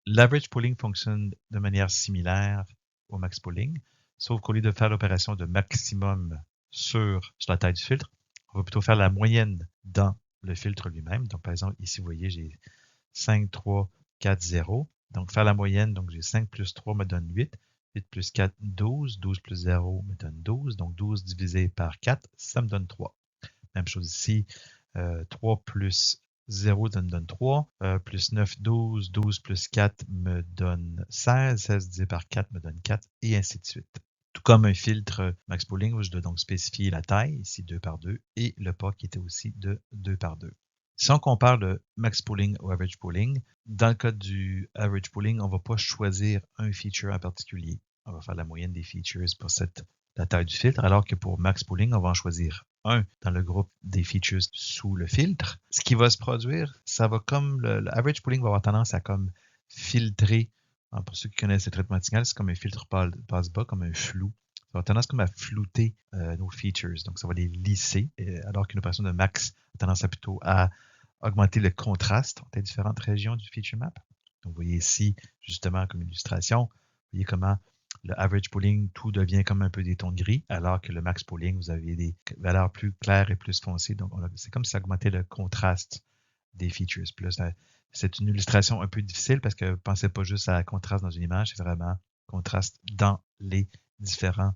L'average pooling fonctionne de manière similaire au max pooling, sauf qu'au lieu de faire l'opération de maximum sur la taille du filtre, on va plutôt faire la moyenne dans le filtre lui-même. Donc, par exemple, ici, vous voyez, j'ai 5, 3, 4, 0. Donc, faire la moyenne, donc j'ai 5 plus 3 me donne 8. 8 plus 4, 12. 12 plus 0 me donne 12. Donc, 12 divisé par 4, ça me donne 3. Même chose ici, 3 plus 0 ça me donne 3, plus 9, 12, 12 plus 4 me donne 16, 16 divisé par 4 me donne 4, et ainsi de suite. Tout comme un filtre max pooling, où je dois donc spécifier la taille, ici 2 par 2, et le pas qui était aussi de 2 par 2. Si on compare le max pooling au average pooling, dans le cas du average pooling, on ne va pas choisir un feature en particulier. On va faire la moyenne des features pour la taille du filtre, alors que pour max pooling, on va en choisir un dans le groupe des features sous le filtre. Ce qui va se produire, ça va comme le average pooling va avoir tendance à comme filtrer. Alors pour ceux qui connaissent le traitement signal, c'est comme un filtre passe-bas, comme un flou. Ça va avoir tendance comme à flouter nos features. Donc, ça va les lisser, alors qu'une opération de max a tendance à plutôt à augmenter le contraste entre les différentes régions du feature map. Donc, vous voyez ici, justement, comme illustration, vous voyez comment le average pooling, tout devient comme un peu des tons gris, alors que le max pooling, vous avez des valeurs plus claires et plus foncées. Donc, c'est comme si ça augmentait le contraste des features. Puis là, c'est une illustration un peu difficile parce que pensez pas juste à contraste dans une image, c'est vraiment contraste dans les différents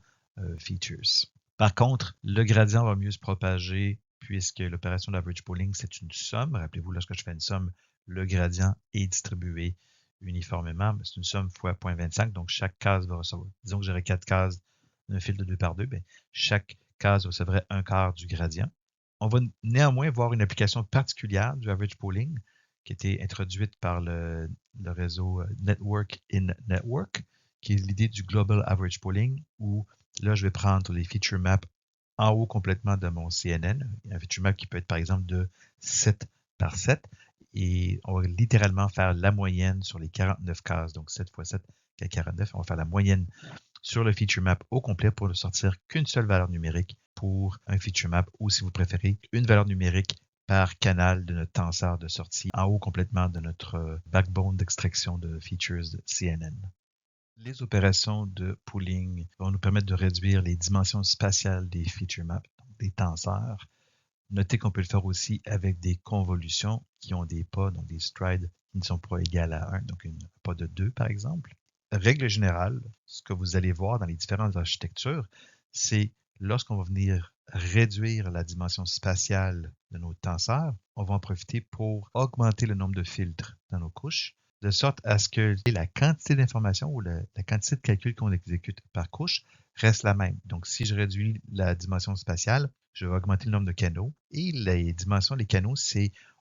features. Par contre, le gradient va mieux se propager puisque l'opération d'average pooling, c'est une somme. Rappelez-vous, lorsque je fais une somme, le gradient est distribué uniformément. C'est une somme fois 0.25, donc chaque case va recevoir. Disons que j'aurais 4 cases d'un fil de 2 par 2, bien, chaque case recevrait un quart du gradient. On va néanmoins voir une application particulière du average pooling qui a été introduite par le réseau Network in Network, qui est l'idée du Global Average Pooling, où là, je vais prendre les feature maps en haut complètement de mon CNN, un feature map qui peut être par exemple de 7 par 7, et on va littéralement faire la moyenne sur les 49 cases, donc 7 fois 7 égale 49, on va faire la moyenne sur le feature map au complet pour ne sortir qu'une seule valeur numérique pour un feature map, ou si vous préférez, une valeur numérique par canal de notre tenseur de sortie en haut complètement de notre backbone d'extraction de features de CNN. Les opérations de pooling vont nous permettre de réduire les dimensions spatiales des feature maps, des tenseurs. Notez qu'on peut le faire aussi avec des convolutions qui ont des pas, donc des strides qui ne sont pas égales à 1, donc un pas de 2 par exemple. Règle générale, ce que vous allez voir dans les différentes architectures, c'est lorsqu'on va venir réduire la dimension spatiale de nos tenseurs, on va en profiter pour augmenter le nombre de filtres dans nos couches, de sorte à ce que la quantité d'informations ou la quantité de calcul qu'on exécute par couche reste la même. Donc, si je réduis la dimension spatiale, je vais augmenter le nombre de canaux. Et les dimensions des canaux,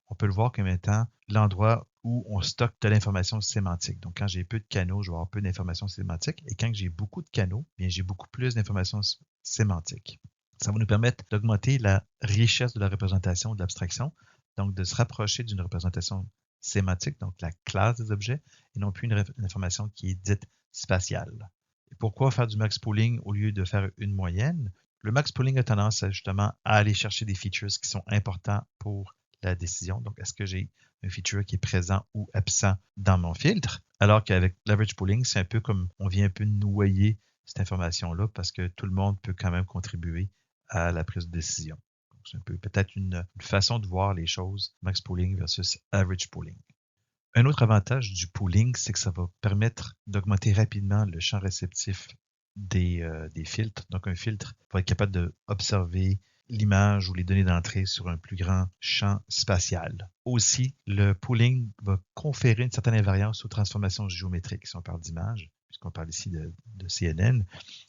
on peut le voir comme étant l'endroit où on stocke de l'information sémantique. Donc, quand j'ai peu de canaux, je vais avoir peu d'informations sémantiques. Et quand j'ai beaucoup de canaux, bien, j'ai beaucoup plus d'informations sémantiques. Ça va nous permettre d'augmenter la richesse de la représentation de l'abstraction, donc de se rapprocher d'une représentation sémantique, donc la classe des objets, et non plus une information qui est dite spatiale. Et pourquoi faire du max pooling au lieu de faire une moyenne? Le max pooling a tendance justement à aller chercher des features qui sont importants pour la décision. Donc, est-ce que j'ai un feature qui est présent ou absent dans mon filtre? Alors qu'avec l'average pooling, c'est un peu comme on vient un peu noyer cette information-là parce que tout le monde peut quand même contribuer à la prise de décision. C'est un peu peut-être une façon de voir les choses, max pooling versus average pooling. Un autre avantage du pooling, c'est que ça va permettre d'augmenter rapidement le champ réceptif des filtres. Donc, un filtre va être capable d'observer l'image ou les données d'entrée sur un plus grand champ spatial. Aussi, le pooling va conférer une certaine invariance aux transformations géométriques, si on parle d'image, puisqu'on parle ici de CNN,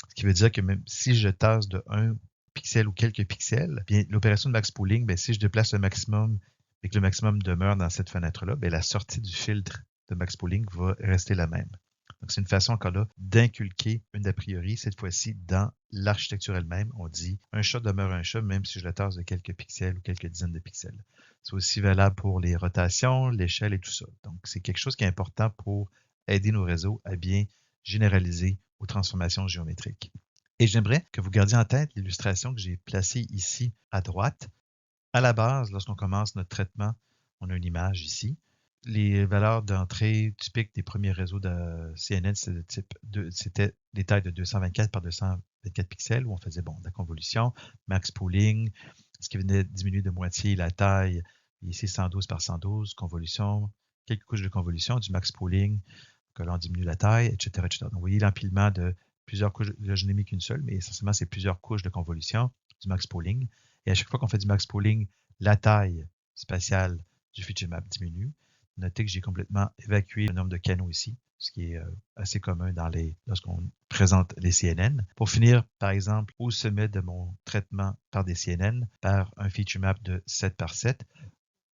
ce qui veut dire que même si je tasse de 1 pixel ou quelques pixels, bien, l'opération de max pooling, bien, si je déplace le maximum et que le maximum demeure dans cette fenêtre-là, bien, la sortie du filtre de max pooling va rester la même. Donc, c'est une façon encore là d'inculquer une a priori, cette fois-ci dans l'architecture elle-même. On dit un chat demeure un chat, même si je le tasse de quelques pixels ou quelques dizaines de pixels. C'est aussi valable pour les rotations, l'échelle et tout ça. Donc, c'est quelque chose qui est important pour aider nos réseaux à bien généraliser aux transformations géométriques. Et j'aimerais que vous gardiez en tête l'illustration que j'ai placée ici à droite. À la base, lorsqu'on commence notre traitement, on a une image ici. Les valeurs d'entrée typiques des premiers réseaux de CNN, c'était des tailles de 224 par 224 pixels où on faisait de la convolution, max pooling, ce qui venait diminuer de moitié la taille, ici 112 par 112, convolution, quelques couches de convolution, du max pooling, que là on diminue la taille, etc. etc. Donc vous voyez l'empilement de plusieurs couches, là je n'ai mis qu'une seule, mais essentiellement c'est plusieurs couches de convolution, du max pooling. Et à chaque fois qu'on fait du max pooling, la taille spatiale du feature map diminue. Notez que j'ai complètement évacué le nombre de canaux ici, ce qui est assez commun lorsqu'on présente les CNN. Pour finir, par exemple, au sommet de mon traitement par des CNN, par un feature map de 7 par 7,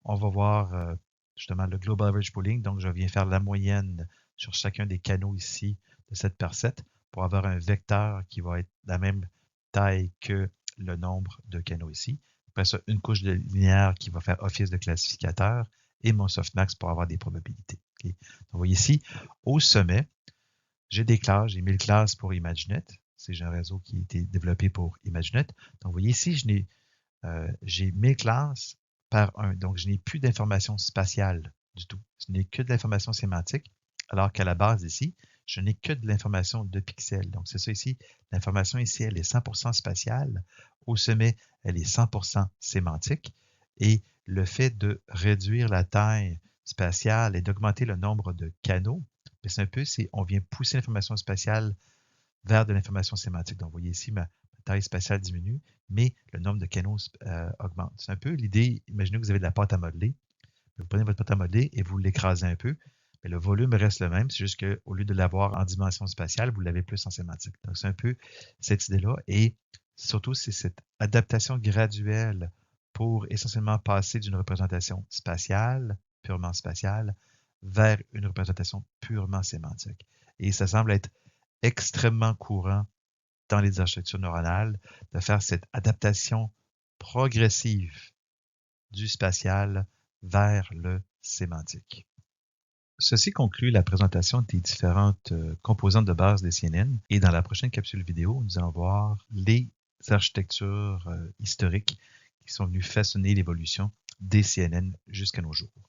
on va voir justement le Global Average Pooling. Donc, je viens faire la moyenne sur chacun des canaux ici de 7 par 7 pour avoir un vecteur qui va être de la même taille que le nombre de canaux ici. Après ça, une couche de linéaire qui va faire office de classificateur et mon softmax pour avoir des probabilités. Okay. Donc, vous voyez ici, au sommet, j'ai des classes, j'ai 1000 classes pour ImageNet. C'est un réseau qui a été développé pour ImageNet. Donc, vous voyez ici, j'ai 1000 classes par 1. Donc, je n'ai plus d'informations spatiales du tout. Ce n'est que de l'information sémantique, alors qu'à la base ici, je n'ai que de l'information de pixels. Donc, c'est ça ici. L'information ici, elle est 100% spatiale. Au sommet, elle est 100% sémantique. Et le fait de réduire la taille spatiale et d'augmenter le nombre de canaux, c'est un peu, on vient pousser l'information spatiale vers de l'information sémantique. Donc, vous voyez ici, ma taille spatiale diminue, mais le nombre de canaux augmente. C'est un peu l'idée, imaginez que vous avez de la pâte à modeler. Vous prenez votre pâte à modeler et vous l'écrasez un peu, mais le volume reste le même. C'est juste qu'au lieu de l'avoir en dimension spatiale, vous l'avez plus en sémantique. Donc, c'est un peu cette idée-là. Et surtout, c'est cette adaptation graduelle pour essentiellement passer d'une représentation spatiale, purement spatiale, vers une représentation purement sémantique. Et ça semble être extrêmement courant dans les architectures neuronales de faire cette adaptation progressive du spatial vers le sémantique. Ceci conclut la présentation des différentes composantes de base des CNN et dans la prochaine capsule vidéo, nous allons voir les architectures historiques qui sont venues façonner l'évolution des CNN jusqu'à nos jours.